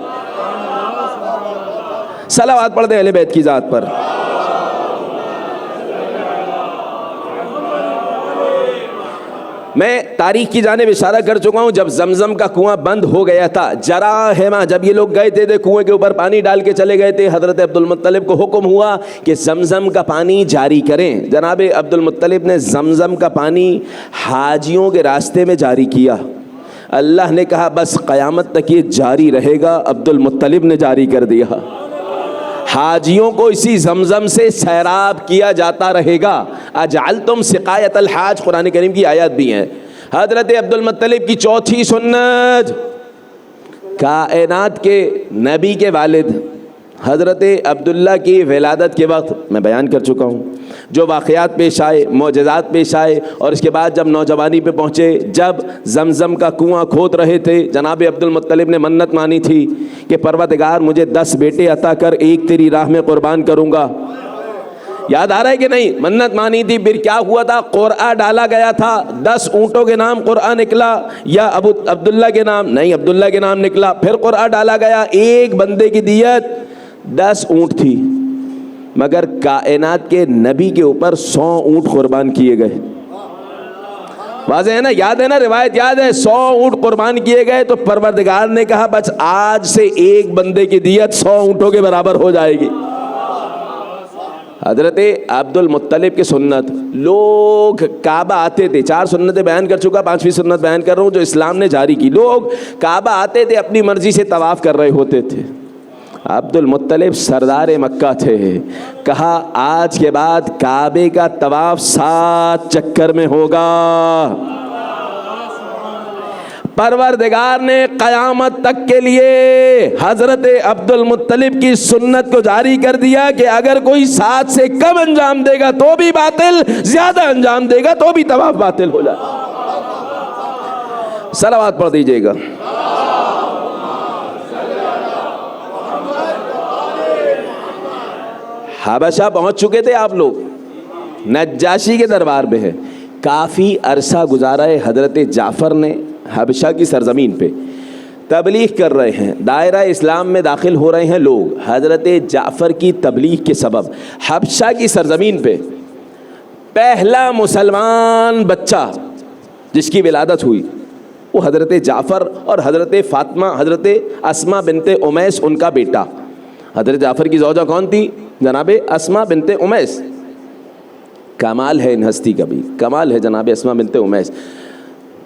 صلوات پڑھ دیں اہل بیت کی ذات پر۔ میں تاریخ کی جانب اشارہ کر چکا ہوں، جب زمزم کا کنواں بند ہو گیا تھا، جراحمہ جب یہ لوگ گئے تھے کنویں کے اوپر پانی ڈال کے چلے گئے تھے، حضرت عبد المطلب کو حکم ہوا کہ زمزم کا پانی جاری کریں۔ جناب عبد المطلب نے زمزم کا پانی حاجیوں کے راستے میں جاری کیا۔ اللہ نے کہا بس قیامت تک یہ جاری رہے گا، عبد المطلب نے جاری کر دیا۔ حاجیوں کو اسی زمزم سے سیراب کیا جاتا رہے گا۔ اجعلتم سقایت الحاج، قرآن کریم کی آیات بھی ہیں۔ حضرت عبد المطلب کی چوتھی سنت، کائنات کے نبی کے والد حضرت عبداللہ کی ولادت کے وقت میں بیان کر چکا ہوں جو واقعات پیش آئے، معجزات پیش آئے، اور اس کے بعد جب نوجوانی پہ پہنچے، جب زمزم کا کنواں کھود رہے تھے، جناب عبد المطلب نے منت مانی تھی کہ پروردگار مجھے 10 بیٹے عطا کر، ایک تیری راہ میں قربان کروں گا۔ یاد آ رہا ہے کہ نہیں؟ منت مانی تھی، پھر کیا ہوا تھا؟ قرعہ ڈالا گیا تھا، 10 اونٹوں کے نام قرعہ نکلا، یا عبداللہ کے نام نہیں، عبداللہ کے نام نکلا، پھر قرعہ ڈالا گیا، ایک بندے کی دیت 10 اونٹ تھی، مگر کائنات کے نبی کے اوپر 100 اونٹ قربان کیے گئے۔ واضح ہے نا؟ یاد ہے نا؟ روایت یاد ہے؟ 100 اونٹ قربان کیے گئے تو پروردگار نے کہا بس آج سے ایک بندے کی دیت 100 اونٹوں کے برابر ہو جائے گی۔ حضرت عبد المطلب کی سنت، لوگ کعبہ آتے تھے، 4 سنتیں بیان کر چکا، 5ویں سنت بیان کر رہا ہوں جو اسلام نے جاری کی۔ لوگ کعبہ آتے تھے، اپنی مرضی سے طواف کر رہے ہوتے تھے۔ عبد المطلب سردار مکہ تھے، کہا آج کے بعد کعبے کا طواف 7 چکر میں ہوگا۔ پروردگار نے قیامت تک کے لیے حضرت عبد المطلب کی سنت کو جاری کر دیا کہ اگر کوئی 7 سے کم انجام دے گا تو بھی باطل، زیادہ انجام دے گا تو بھی طواف باطل ہو جائے۔ صلوات پڑھ دیجئے گا۔ حبشہ پہنچ چکے تھے آپ لوگ، نجاشی کے دربار پہ ہے، کافی عرصہ گزارا ہے حضرت جعفر نے حبشہ کی سرزمین پہ، تبلیغ کر رہے ہیں، دائرہ اسلام میں داخل ہو رہے ہیں لوگ۔ حضرت جعفر کی تبلیغ کے سبب حبشہ کی سرزمین پہ پہلا مسلمان بچہ جس کی ولادت ہوئی وہ حضرت جعفر اور حضرت فاطمہ، حضرت اسماء بنت امیس ان کا بیٹا۔ حضرت جعفر کی زوجہ کون تھی؟ جناب اسماء بنت امیس۔ کمال ہے ان ہستی کا بھی، کمال ہے جناب اسماء بنت امیس۔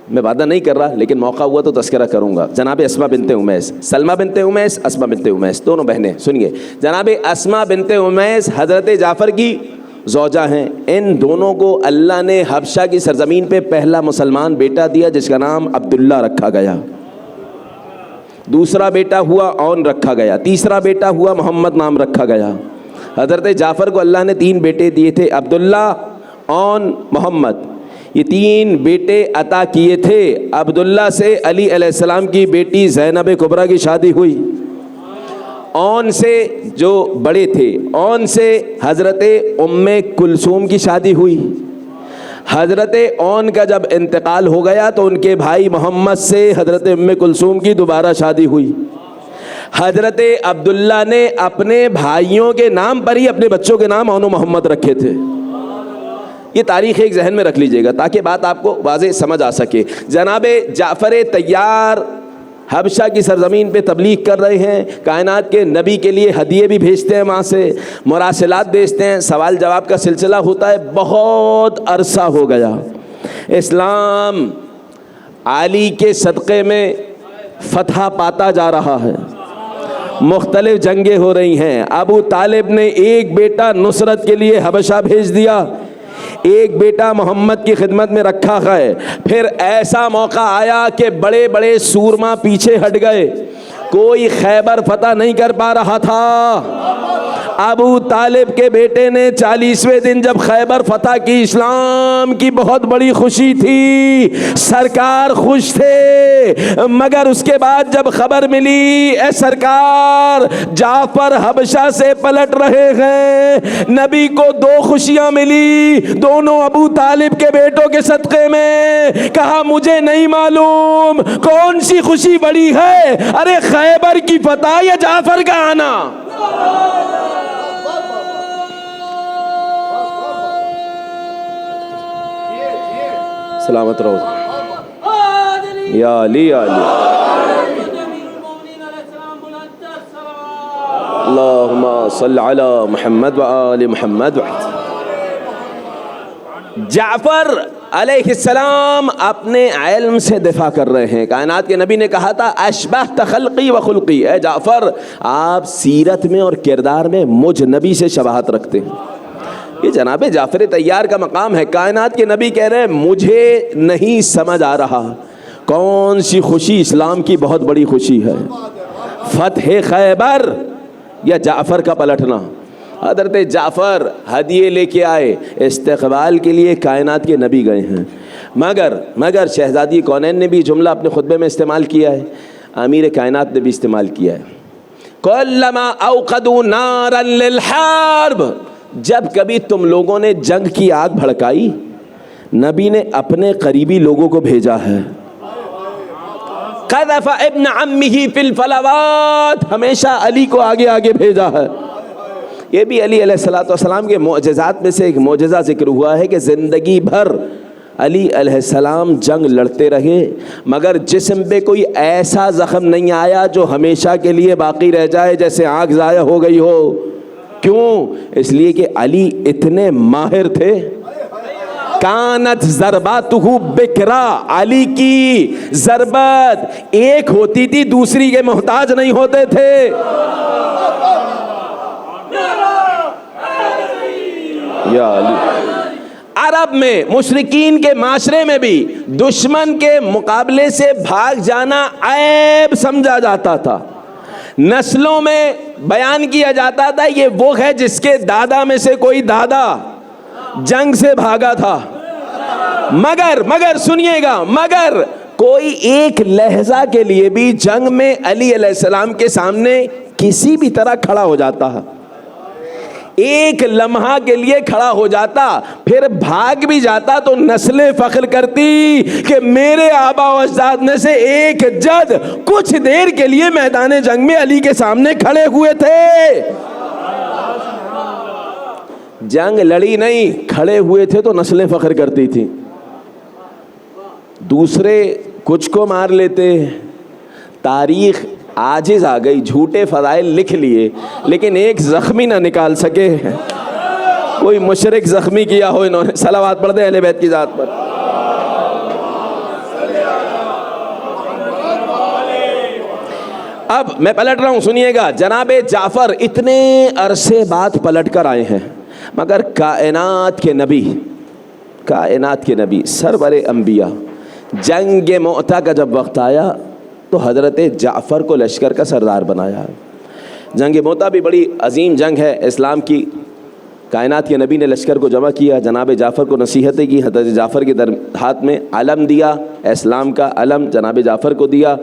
میں وعدہ نہیں کر رہا لیکن موقع ہوا تو تذکرہ کروں گا۔ جناب اسماء بنت امیس، سلمہ بنت امیس، اسماء بنت امیس، دونوں بہنیں۔ سنیے، جناب اسماء بنت امیس حضرت جعفر کی زوجہ ہیں۔ ان دونوں کو اللہ نے حبشہ کی سرزمین پہ پہلا مسلمان بیٹا دیا جس کا نام عبداللہ رکھا گیا، دوسرا بیٹا ہوا اون رکھا گیا، تیسرا بیٹا ہوا محمد نام رکھا گیا۔ حضرت جعفر کو اللہ نے 3 بیٹے دیے تھے، عبداللہ، اون، محمد، یہ 3 بیٹے عطا کیے تھے۔ عبداللہ سے علی علیہ السلام کی بیٹی زینب کبریٰ کی شادی ہوئی، اون سے جو بڑے تھے، اون سے حضرت ام کلثوم کی شادی ہوئی۔ حضرت اون کا جب انتقال ہو گیا تو ان کے بھائی محمد سے حضرت ام کلثوم کی دوبارہ شادی ہوئی۔ حضرت عبداللہ نے اپنے بھائیوں کے نام پر ہی اپنے بچوں کے نام اون و محمد رکھے تھے۔ یہ تاریخ ایک ذہن میں رکھ لیجئے گا تاکہ بات آپ کو واضح سمجھ آ سکے۔ جناب جعفر طیار حبشہ کی سرزمین پہ تبلیغ کر رہے ہیں، کائنات کے نبی کے لیے ہدیے بھی بھیجتے ہیں، وہاں سے مراسلات بھیجتے ہیں، سوال جواب کا سلسلہ ہوتا ہے۔ بہت عرصہ ہو گیا، اسلام علی کے صدقے میں فتح پاتا جا رہا ہے، مختلف جنگیں ہو رہی ہیں۔ ابو طالب نے ایک بیٹا نصرت کے لیے حبشہ بھیج دیا، ایک بیٹا محمد کی خدمت میں رکھا ہے۔ پھر ایسا موقع آیا کہ بڑے بڑے سورما پیچھے ہٹ گئے، کوئی خیبر فتح نہیں کر پا رہا تھا۔ ابو طالب کے بیٹے نے 40ویں دن جب خیبر فتح کی، اسلام کی بہت بڑی خوشی تھی، سرکار خوش تھے، مگر اس کے بعد جب خبر ملی اے سرکار جعفر حبشہ سے پلٹ رہے ہیں، نبی کو 2 خوشیاں ملی، دونوں ابو طالب کے بیٹوں کے صدقے میں، کہا مجھے نہیں معلوم کون سی خوشی بڑی ہے، ارے خیبر کی فتح یا جعفر کا آنا۔ سلامت رہو یا علی یا علی، اللہم صل علی محمد و آل محمد۔ جعفر علیہ السلام اپنے علم سے دفاع کر رہے ہیں۔ کائنات کے نبی نے کہا تھا اشبہت خلقی و خلقی، اے جعفر آپ سیرت میں اور کردار میں مجھ نبی سے شباہت رکھتے ہیں۔ یہ جناب جعفر طیار کا مقام ہے۔ کائنات کے نبی کہہ رہے ہیں مجھے نہیں سمجھ آ رہا کون سی خوشی اسلام کی بہت بڑی خوشی ہے، فتح خیبر یا جعفر کا پلٹنا۔ حضرت جعفر ہدیے لے کے آئے، استقبال کے لیے کائنات کے نبی گئے ہیں، مگر شہزادی کونین نے بھی جملہ اپنے خطبے میں استعمال کیا ہے، امیر کائنات نے بھی استعمال کیا ہے، کلما اوقدوا نارا للحرب، جب کبھی تم لوگوں نے جنگ کی آگ بھڑکائی نبی نے اپنے قریبی لوگوں کو بھیجا ہے۔ قذف ابن عمہ فی الفلوات، ہمیشہ علی کو آگے آگے بھیجا ہے۔ یہ بھی علی علیہ السلام کے معجزات میں سے ایک معجزہ ذکر ہوا ہے کہ زندگی بھر علی علیہ السلام جنگ لڑتے رہے مگر جسم پہ کوئی ایسا زخم نہیں آیا جو ہمیشہ کے لیے باقی رہ جائے، جیسے آنکھ ضائع ہو گئی ہو۔ کیوں؟ اس لیے کہ علی اتنے ماہر تھے۔ کانت ضرباتہ بکرا، علی کی ضربت ایک ہوتی تھی دوسری کے محتاج نہیں ہوتے تھے۔ یا علی، عرب میں مشرکین کے معاشرے میں بھی دشمن کے مقابلے سے بھاگ جانا عیب سمجھا جاتا تھا۔ نسلوں میں بیان کیا جاتا تھا یہ وہ ہے جس کے دادا میں سے کوئی دادا جنگ سے بھاگا تھا، مگر سنیے گا، مگر کوئی ایک لہجہ کے لیے بھی جنگ میں علی علیہ السلام کے سامنے کسی بھی طرح کھڑا ہو جاتا ہے، ایک لمحہ کے لیے کھڑا ہو جاتا، پھر بھاگ بھی جاتا تو نسلیں فخر کرتی کہ میرے آبا و اجداد میں سے ایک جد کچھ دیر کے لیے میدان جنگ میں علی کے سامنے کھڑے ہوئے تھے۔ جنگ لڑی نہیں، کھڑے ہوئے تھے تو نسلیں فخر کرتی تھی۔ دوسرے کچھ کو مار لیتے، تاریخ عاجز آ گئی، جھوٹے فضائل لکھ لیے لیکن ایک زخمی نہ نکال سکے۔ کوئی مشرک زخمی کیا ہو انہوں نے، صلوات پڑھ دیں اہل بیت کی ذات پر۔ اب میں پلٹ رہا ہوں، سنیے گا۔ جناب جعفر اتنے عرصے بعد پلٹ کر آئے ہیں مگر کائنات کے نبی سرور انبیاء، جنگ مؤتہ کا جب وقت آیا تو حضرت جعفر کو لشکر کا سردار بنایا۔ جنگ مؤتہ بھی بڑی عظیم جنگ ہے اسلام کی۔ کائنات کے نبی نے لشکر کو جمع کیا، جناب جعفر کو نصیحتیں کی، حضرت جعفر کے ہاتھ میں علم دیا، اسلام کا علم جناب جعفر کو دیا،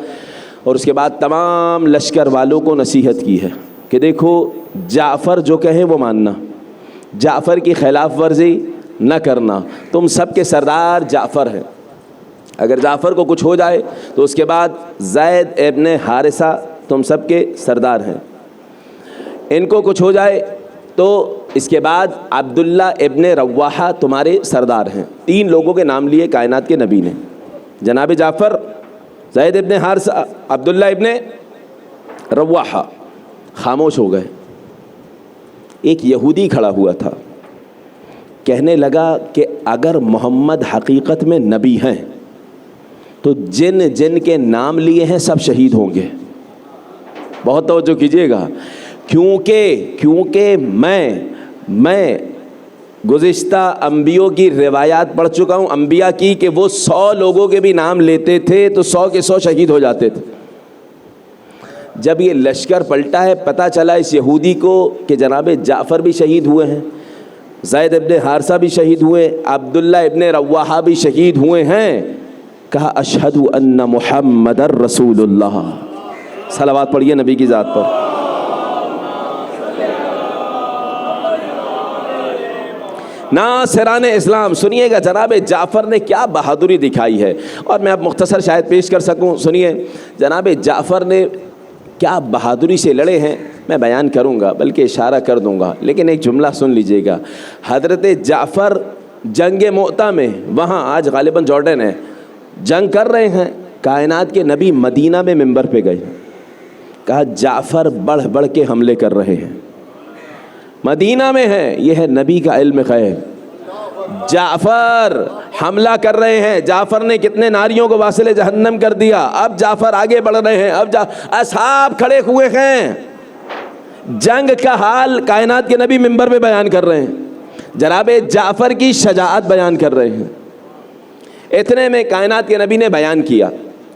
اور اس کے بعد تمام لشکر والوں کو نصیحت کی ہے کہ دیکھو جعفر جو کہیں وہ ماننا، جعفر کی خلاف ورزی نہ کرنا، تم سب کے سردار جعفر ہیں، اگر جعفر کو کچھ ہو جائے تو اس کے بعد زید ابن حارثہ تم سب کے سردار ہیں، ان کو کچھ ہو جائے تو اس کے بعد عبداللہ ابن رواحہ تمہارے سردار ہیں۔ 3 لوگوں کے نام لیے کائنات کے نبی نے، جناب جعفر، زید ابن حارثہ، عبداللہ ابن رواحہ۔ خاموش ہو گئے۔ ایک یہودی کھڑا ہوا تھا، کہنے لگا کہ اگر محمد حقیقت میں نبی ہیں تو جن کے نام لیے ہیں سب شہید ہوں گے۔ بہت توجہ کیجئے گا، کیونکہ میں گزشتہ انبیوں کی روایات پڑھ چکا ہوں، انبیاء کی، کہ وہ 100 لوگوں کے بھی نام لیتے تھے تو 100 کے 100 شہید ہو جاتے تھے۔ جب یہ لشکر پلٹا ہے پتہ چلا اس یہودی کو کہ جناب جعفر بھی شہید ہوئے ہیں، زید ابن حارثہ بھی شہید ہوئے، عبداللہ ابن رواحہ بھی شہید ہوئے ہیں، کہا اشہد ان محمد رسول اللہ. صلوات پڑھیے نبی کی ذات پر. ناصران اسلام سنیے گا جناب جعفر نے کیا بہادری دکھائی ہے، اور میں اب مختصر شاید پیش کر سکوں. سنیے جناب جعفر نے کیا بہادری سے لڑے ہیں. میں بیان کروں گا بلکہ اشارہ کر دوں گا، لیکن ایک جملہ سن لیجئے گا. حضرت جعفر جنگ مؤتہ میں، وہاں آج غالباً جارڈن ہے، جنگ کر رہے ہیں، کائنات کے نبی مدینہ میں منبر پہ گئے، کہا جعفر بڑھ بڑھ کے حملے کر رہے ہیں، مدینہ میں ہے، یہ ہے نبی کا علم غیب. جعفر حملہ کر رہے ہیں، جعفر نے کتنے ناریوں کو واصل جہنم کر دیا، اب جعفر آگے بڑھ رہے ہیں، اب اصحاب کھڑے ہوئے ہیں، جنگ کا حال کائنات کے نبی منبر پہ بیان کر رہے ہیں، جناب جعفر کی شجاعت بیان کر رہے ہیں. اتنے میں کائنات کے نبی نے بیان کیا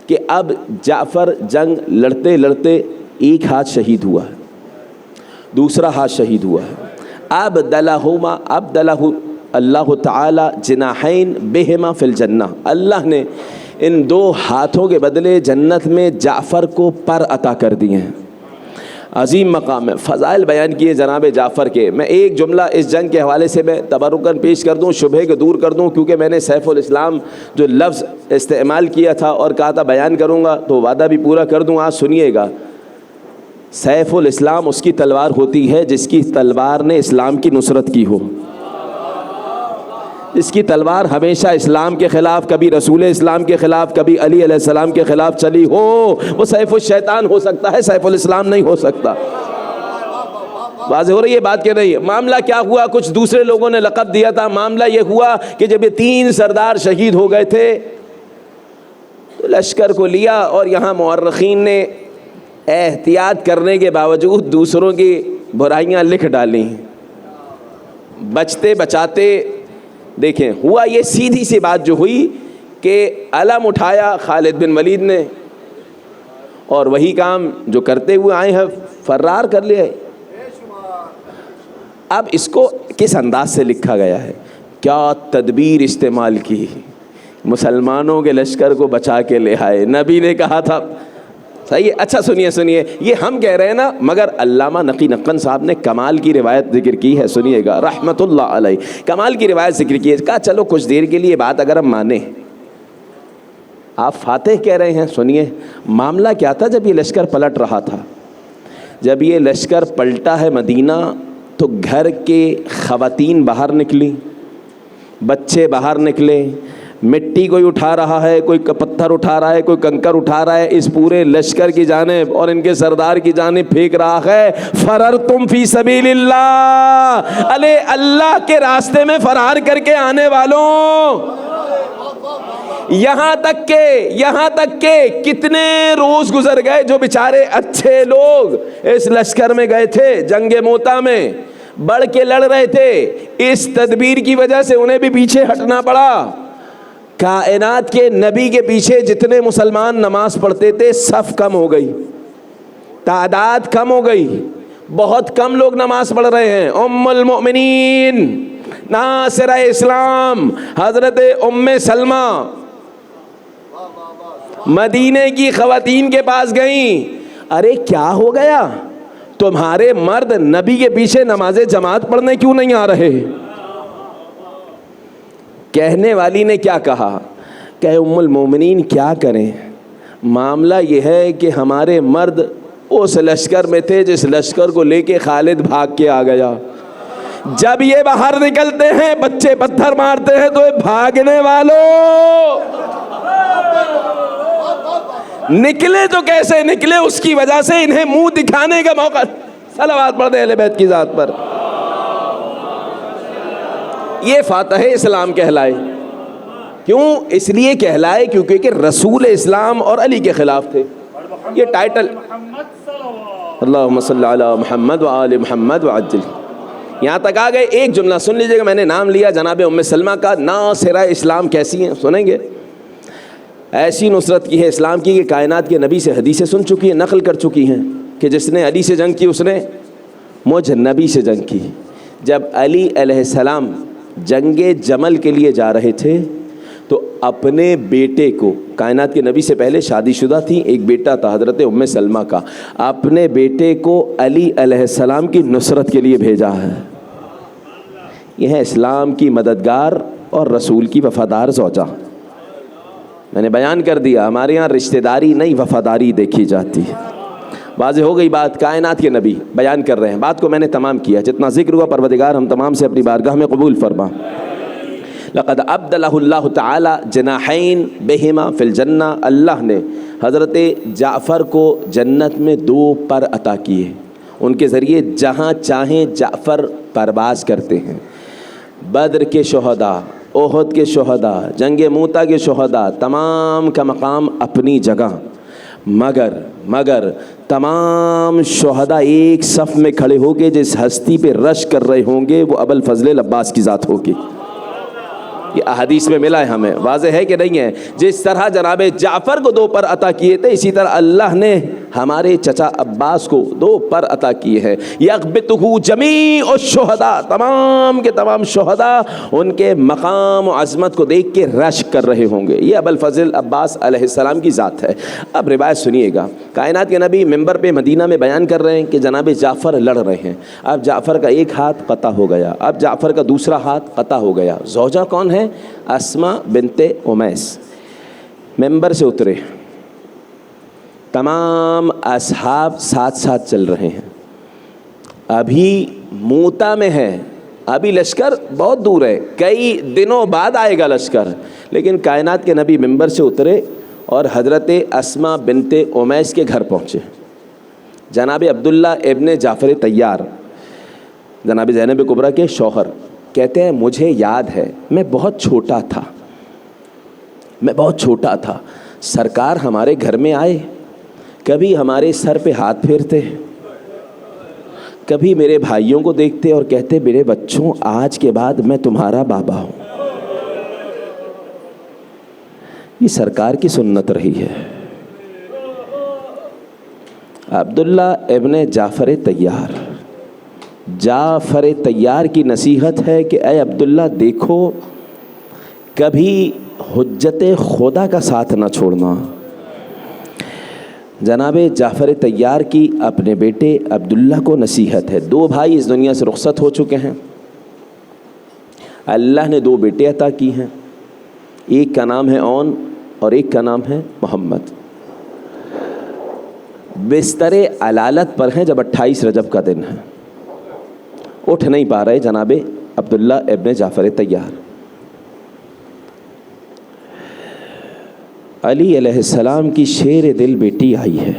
کہ اب جعفر جنگ لڑتے لڑتے ایک ہاتھ شہید ہوا ہے، دوسرا ہاتھ شہید ہوا ہے. ابدلہ اللہ تعالی جناحین بہما فی الجنہ، اللہ نے ان دو ہاتھوں کے بدلے جنت میں جعفر کو پر عطا کر دیے ہیں. عظیم مقام ہے. فضائل بیان کیے جناب جعفر کے. میں ایک جملہ اس جنگ کے حوالے سے میں تبرکاً پیش کر دوں، شبہ کو دور کر دوں، کیونکہ میں نے سیف الاسلام جو لفظ استعمال کیا تھا اور کہا تھا بیان کروں گا، تو وعدہ بھی پورا کر دوں. آج سنیے گا، سیف الاسلام اس کی تلوار ہوتی ہے جس کی تلوار نے اسلام کی نصرت کی ہو، اس کی تلوار ہمیشہ اسلام کے خلاف، کبھی رسول اسلام کے خلاف، کبھی علی علیہ السلام کے خلاف چلی ہو. وہ سیف الشیطان ہو سکتا ہے، سیف الاسلام نہیں ہو سکتا. واضح ہو رہی ہے بات کہ نہیں؟ معاملہ کیا ہوا؟ کچھ دوسرے لوگوں نے لقب دیا تھا. معاملہ یہ ہوا کہ جب یہ 3 سردار شہید ہو گئے تھے تو لشکر کو لیا، اور یہاں مورخین نے احتیاط کرنے کے باوجود دوسروں کی برائیاں لکھ ڈالیں، بچتے بچاتے. دیکھیں ہوا یہ سیدھی سی بات جو ہوئی کہ علم اٹھایا خالد بن ولید نے، اور وہی کام جو کرتے ہوئے آئے ہیں فرار کر لیا. اب اس کو کس انداز سے لکھا گیا ہے، کیا تدبیر استعمال کی، مسلمانوں کے لشکر کو بچا کے لے آئے. نبی نے کہا تھا صحیح ہے. اچھا سنیے، یہ ہم کہہ رہے ہیں نا، مگر علامہ نقی نقن صاحب نے کمال کی روایت ذکر کی ہے. سنیے گا رحمت اللہ علیہ، کمال کی روایت ذکر کی ہے. کہا چلو کچھ دیر کے لیے بات اگر ہم مانیں، آپ فاتح کہہ رہے ہیں. سنیے معاملہ کیا تھا. جب یہ لشکر پلٹ رہا تھا، جب یہ لشکر پلٹا ہے مدینہ، تو گھر کے خواتین باہر نکلی، بچے باہر نکلے، مٹی کوئی اٹھا رہا ہے، کوئی پتھر اٹھا رہا ہے، کوئی کنکر اٹھا رہا ہے، اس پورے لشکر کی جانب اور ان کے سردار کی جانب پھینک رہا ہے. فررتم فی سبیل اللہ، ارے اللہ کے راستے میں فرار کر کے آنے والوں. یہاں تک کہ کتنے روز گزر گئے جو بیچارے اچھے لوگ اس لشکر میں گئے تھے، جنگ موتا میں بڑھ کے لڑ رہے تھے، اس تدبیر کی وجہ سے انہیں بھی پیچھے ہٹنا پڑا. کائنات کے نبی کے پیچھے جتنے مسلمان نماز پڑھتے تھے صف کم ہو گئی، تعداد کم ہو گئی، بہت کم لوگ نماز پڑھ رہے ہیں. ام المؤمنین ناصرہ اسلام حضرت ام سلمہ مدینے کی خواتین کے پاس گئیں. ارے کیا ہو گیا، تمہارے مرد نبی کے پیچھے نماز جماعت پڑھنے کیوں نہیں آ رہے؟ کہنے والی نے کیا کہا کہ ام المومنین کیا کریں، معاملہ یہ ہے کہ ہمارے مرد اس لشکر میں تھے جس لشکر کو لے کے خالد بھاگ کے آ گیا. جب یہ باہر نکلتے ہیں بچے پتھر مارتے ہیں، تو یہ بھاگنے والوں نکلے تو کیسے نکلے، اس کی وجہ سے انہیں منہ دکھانے کا موقع. صلوات پڑھ دیں اہل بیت کی ذات پر. یہ فاتح اسلام کہلائے. کیوں؟ اس لیے کہلائے کیونکہ کہ رسول اسلام اور علی کے خلاف تھے. یہ ٹائٹل اللہم صلی علی محمد وآل محمد وعجل. یہاں تک آ گئے. ایک جملہ سن لیجئے گا، میں نے نام لیا جناب ام سلمہ کا. ناصرہ اسلام کیسی ہیں سنیں گے. ایسی نصرت کی ہے اسلام کی کہ کائنات کے نبی سے حدیثیں سن چکی ہیں، نقل کر چکی ہیں کہ جس نے علی سے جنگ کی اس نے مجھ نبی سے جنگ کی۔ جب علی علیہ السلام جنگ جمل کے لیے جا رہے تھے تو اپنے بیٹے کو، کائنات کے نبی سے پہلے شادی شدہ تھی، ایک بیٹا تھا حضرت ام سلمہ کا، اپنے بیٹے کو علی علیہ السلام کی نصرت کے لیے بھیجا ہے۔ یہ ہے اسلام کی مددگار اور رسول کی وفادار زوجہ۔ میں نے بیان کر دیا، ہمارے یہاں رشتہ داری نہیں وفاداری دیکھی جاتی۔ واضح ہو گئی بات، کائنات کے نبی بیان کر رہے ہیں، بات کو میں نے تمام کیا، جتنا ذکر ہوا پروردگار ہم تمام سے اپنی بارگاہ میں قبول فرما۔ لقد ابدلہ اللہ تعالی جناحین بہما فی الجنہ، اللہ نے حضرت جعفر کو جنت میں 2 پر عطا کیے، ان کے ذریعے جہاں چاہیں جعفر پرواز کرتے ہیں۔ بدر کے شہداء، احد کے شہداء، جنگ موتا کے شہداء، تمام کا مقام اپنی جگہ، مگر تمام شہداء ایک صف میں کھڑے ہو کے جس ہستی پہ رش کر رہے ہوں گے وہ ابو الفضل عباس کی ذات ہوگی۔ یہ احادیث میں ملا ہے ہمیں، واضح ہے کہ نہیں ہے؟ جس طرح جناب جعفر کو 2 پر عطا کیے تھے، اسی طرح اللہ نے ہمارے چچا عباس کو 2 پر عطا کیے ہیں۔ یغبطہ جمیع الشہداء، تمام کے تمام شہداء ان کے مقام و عظمت کو دیکھ کے رش کر رہے ہوں گے۔ یہ ابو الفضل عباس علیہ السلام کی ذات ہے۔ اب روایت سنیے گا، کائنات کے نبی منبر پہ مدینہ میں بیان کر رہے ہیں کہ جناب جعفر لڑ رہے ہیں، اب جعفر کا ایک ہاتھ قطع ہو گیا، اب جعفر کا دوسرا ہاتھ قطع ہو گیا۔ زوجہ کون ہے؟ اسماء بنت امیس۔ منبر سے اترے، تمام اصحاب ساتھ ساتھ چل رہے ہیں، ابھی موتا میں ہے، ابھی لشکر بہت دور ہے، کئی دنوں بعد آئے گا لشکر، لیکن کائنات کے نبی منبر سے اترے اور حضرت اسماء بنت امیس کے گھر پہنچے۔ جناب عبداللہ ابن جعفر طیار، جناب زینب کبریٰ کے شوہر، کہتے ہیں مجھے یاد ہے میں بہت چھوٹا تھا، سرکار ہمارے گھر میں آئے، کبھی ہمارے سر پہ ہاتھ پھیرتے، کبھی میرے بھائیوں کو دیکھتے اور کہتے میرے بچوں آج کے بعد میں تمہارا بابا ہوں۔ یہ سرکار کی سنت رہی ہے۔ عبداللہ ابن جعفر طیار کی نصیحت ہے کہ اے عبداللہ دیکھو کبھی حجت خدا کا ساتھ نہ چھوڑنا۔ جناب جعفر طیار کی اپنے بیٹے عبداللہ کو نصیحت ہے۔ 2 بھائی اس دنیا سے رخصت ہو چکے ہیں، اللہ نے 2 بیٹے عطا کی ہیں، ایک کا نام ہے اون اور ایک کا نام ہے محمد۔ بستر علالت پر ہیں جب 28 رجب کا دن ہے، اٹھ نہیں پا رہے جناب عبداللہ ابن جعفر طیار۔ علی علیہ السلام کی شیر دل بیٹی آئی ہے،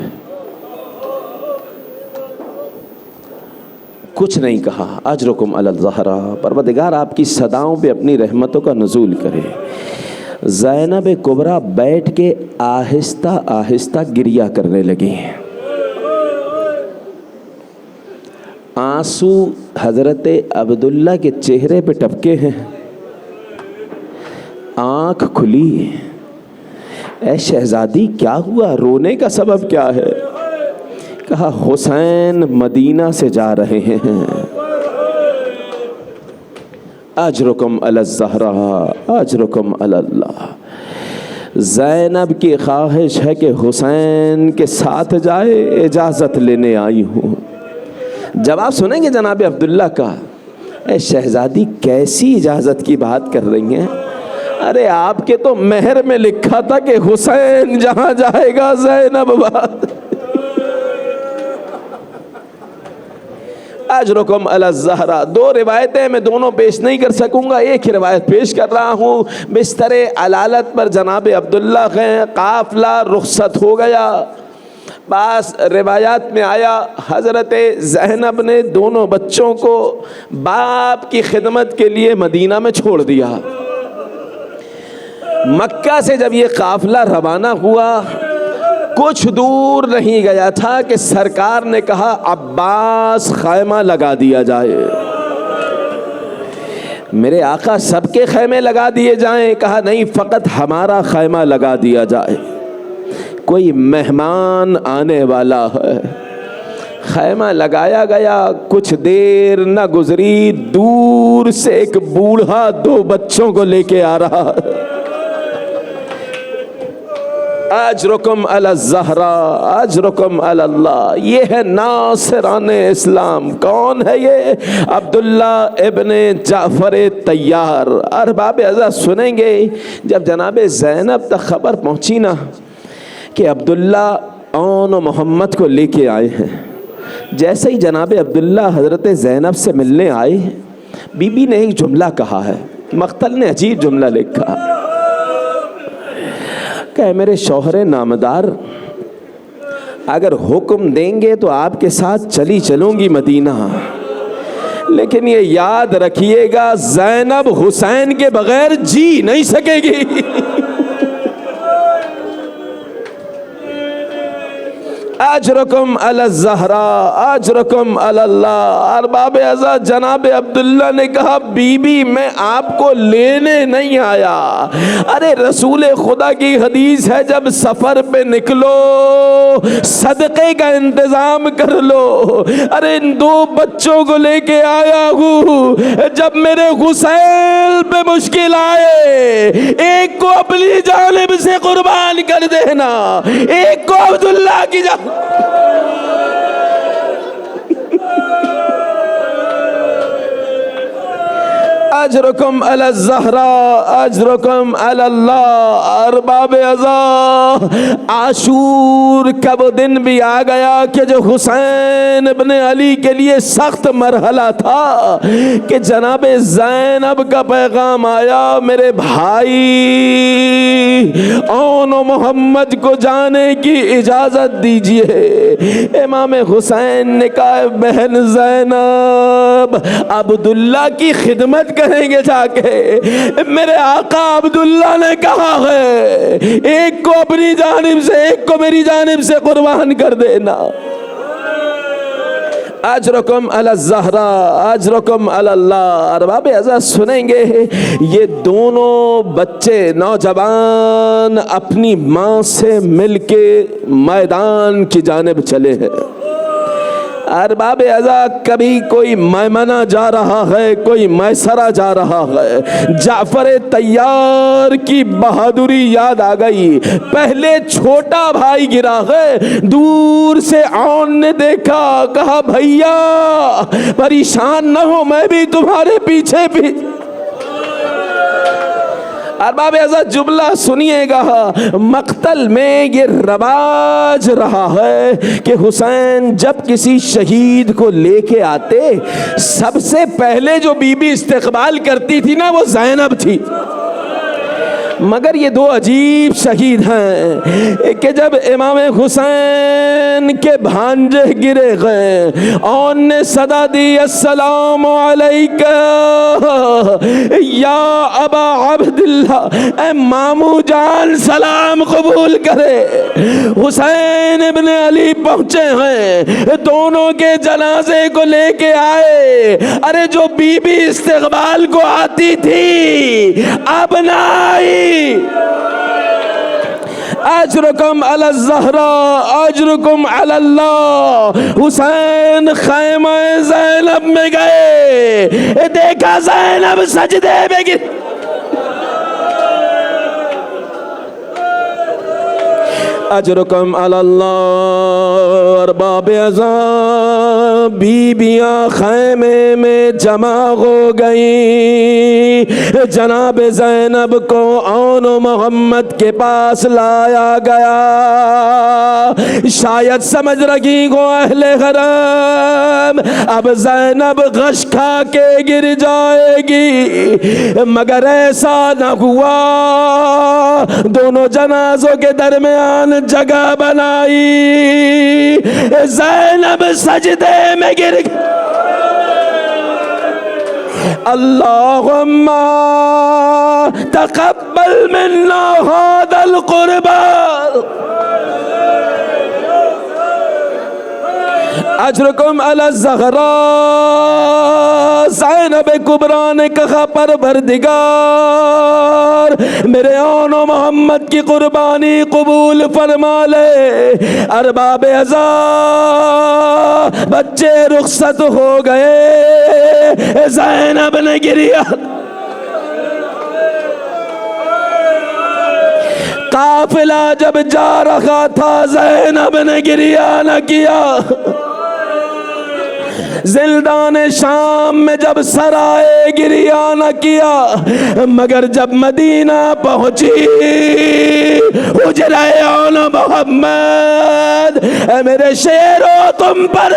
کچھ نہیں کہا، اجرکم علی الزہرا، پروردگار آپ کی صداؤں پہ اپنی رحمتوں کا نزول کرے۔ زینب کبریٰ بیٹھ کے آہستہ آہستہ گریہ کرنے لگی، آنسو حضرت عبداللہ کے چہرے پہ ٹپکے ہیں، آنکھ کھلی، اے شہزادی کیا ہوا، رونے کا سبب کیا ہے؟ کہا حسین مدینہ سے جا رہے ہیں۔ اجرکم علی الزہرا اجرکم علی اللہ، زینب کی خواہش ہے کہ حسین کے ساتھ جائے، اجازت لینے آئی ہوں۔ جواب سنیں گے جناب عبداللہ کا، اے شہزادی کیسی اجازت کی بات کر رہی ہیں؟ ارے آپ کے تو مہر میں لکھا تھا کہ حسین جہاں جائے گا زینب بات۔ اجرکم علی الزہرا، 2 روایتیں میں دونوں پیش نہیں کر سکوں گا، ایک ہی روایت پیش کر رہا ہوں۔ بستر علالت پر جناب عبداللہ ہیں، قافلہ رخصت ہو گیا، بعض روایات میں آیا حضرت زینب نے دونوں بچوں کو باپ کی خدمت کے لیے مدینہ میں چھوڑ دیا۔ مکہ سے جب یہ قافلہ روانہ ہوا کچھ دور نہیں گیا تھا کہ سرکار نے کہا عباس خیمہ لگا دیا جائے۔ میرے آقا سب کے خیمے لگا دیے جائیں؟ کہا نہیں، فقط ہمارا خیمہ لگا دیا جائے، کوئی مہمان آنے والا ہے۔ خیمہ لگایا گیا، کچھ دیر نہ گزری، دور سے ایک بوڑھا 2 بچوں کو لے کے آ رہا ہے۔ اجرکم علی الزہراء اجرکم علی اللہ، یہ ہے ناصران اسلام۔ کون ہے یہ؟ عبداللہ ابن جعفر طیار۔ ارباب عزت سنیں گے، جب جناب زینب تک خبر پہنچی نا کہ عبداللہ اون و محمد کو لے کے آئے ہیں، جیسے ہی جناب عبداللہ حضرت زینب سے ملنے آئے، بی بی نے ایک جملہ کہا ہے، مقتل نے عجیب جملہ لکھا کہ میرے شوہر نامدار، اگر حکم دیں گے تو آپ کے ساتھ چلوں گی مدینہ، لیکن یہ یاد رکھیے گا زینب حسین کے بغیر جی نہیں سکے گی۔ اجرکم علی الزہراء اجرکم علی اللہ۔ ارباب عزت جناب عبداللہ نے کہا بی بی میں آپ کو لینے نہیں آیا، ارے رسول خدا کی حدیث ہے جب سفر پہ نکلو صدقے کا انتظام کر لو، ارے ان 2 بچوں کو لے کے آیا ہوں، جب میرے حسین پہ مشکل آئے ایک کو اپنی جانب سے قربان کر دینا، ایک کو عبداللہ کی جانب۔ اجرکم علی الزہراء اجرکم علی اللہ۔ ارباب عزا عاشور کا وہ دن بھی آ گیا کہ جو حسین ابن علی کے لیے سخت مرحلہ تھا کہ جناب زینب کا پیغام آیا، میرے بھائی اون و محمد کو جانے کی اجازت دیجئے۔ امام حسین نے کہا بہن زینب عبداللہ کی خدمت کریں گے جا کے، میرے آقا عبداللہ نے کہا ہے ایک کو اپنی جانب سے ایک کو میری جانب سے قربان کر دینا۔ اجرکم علی الزہراء اجرکم علی اللہ۔ ارباب عزت سنیں گے، یہ دونوں بچے نوجوان اپنی ماں سے مل کے میدان کی جانب چلے ہیں۔ ارباب عزت کبھی کوئی میمنہ جا رہا ہے، کوئی میسرہ جا رہا ہے، جعفر طیار کی بہادری یاد آ گئی، پہلے چھوٹا بھائی گرا ہے، دور سے اون نے دیکھا، کہا بھیا پریشان نہ ہو میں بھی تمہارے پیچھے بھی۔ ارباب عزت جملہ سنیے گا، مقتل میں یہ رواج رہا ہے کہ حسین جب کسی شہید کو لے کے آتے سب سے پہلے جو بی بی استقبال کرتی تھی نا وہ زینب تھی، مگر یہ 2 عجیب شہید ہیں کہ جب امام حسین کے بھانجے گرے گئے اون نے صدا دی السلام علیکہ یا ابا عبداللہ، اے مامو جان سلام قبول کرے۔ حسین ابن علی پہنچے ہیں، دونوں کے جنازے کو لے کے آئے، ارے جو بی بی استقبال کو آتی تھی اب نہ آئی۔ اجرکم علی الزہراء اجرکم علی اللہ۔ حسین خیمہ زینب میں گئے، دیکھا زینب سجدے میں گر، اجرکم علی اللہ۔ ارباب عزا بیبیاں خیمے میں جمع ہو گئی، جناب زینب کو اون و محمد کے پاس لایا گیا، شاید سمجھ رہی ہو اہل حرم اب زینب غش کھا کے گر جائے گی، مگر ایسا نہ ہوا، دونوں جنازوں کے درمیان جگہ بنائی، زینب سجدے میں گر گئی، اللہم تقبل منا هذا القربان اجرکم علی الزہراء۔ زینب کبریٰ نے کہا پروردگار میرے آن و محمد کی قربانی قبول فرما لے، ارباب عزا بچے رخصت ہو گئے، زینب نے گریا، قافلہ جب جا رہا تھا زینب نے گریا نہ کیا، زندان شام میں جب سر آئے گریا نہ کیا، مگر جب مدینہ پہنچی حجرہ آن محمد، اے میرے شیرو تم پر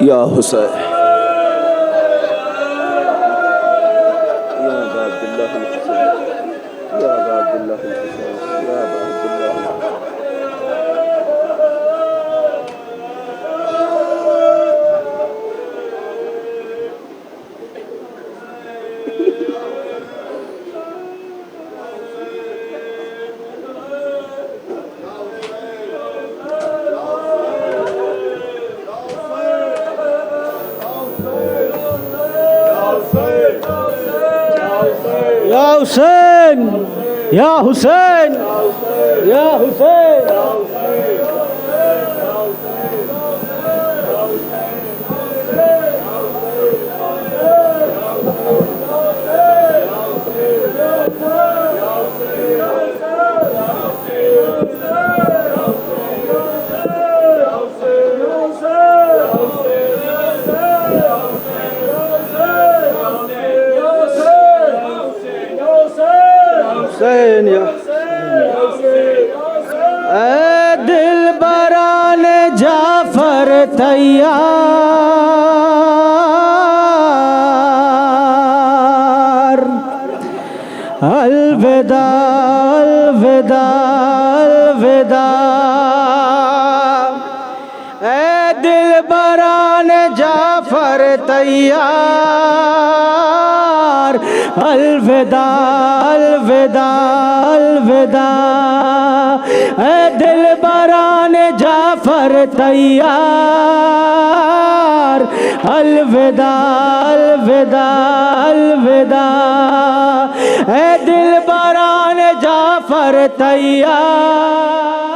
یا حسین یا حسین یا حسین یا حسین اے دل بران جعفر تیار، الوداع الوداع الوداع، اے دل بران جعفر تیار، الوداع الوداع الوداع، اے دل بران جعفر تیار، الوداع الوداع الوداع، اے دل بران جعفر تیار۔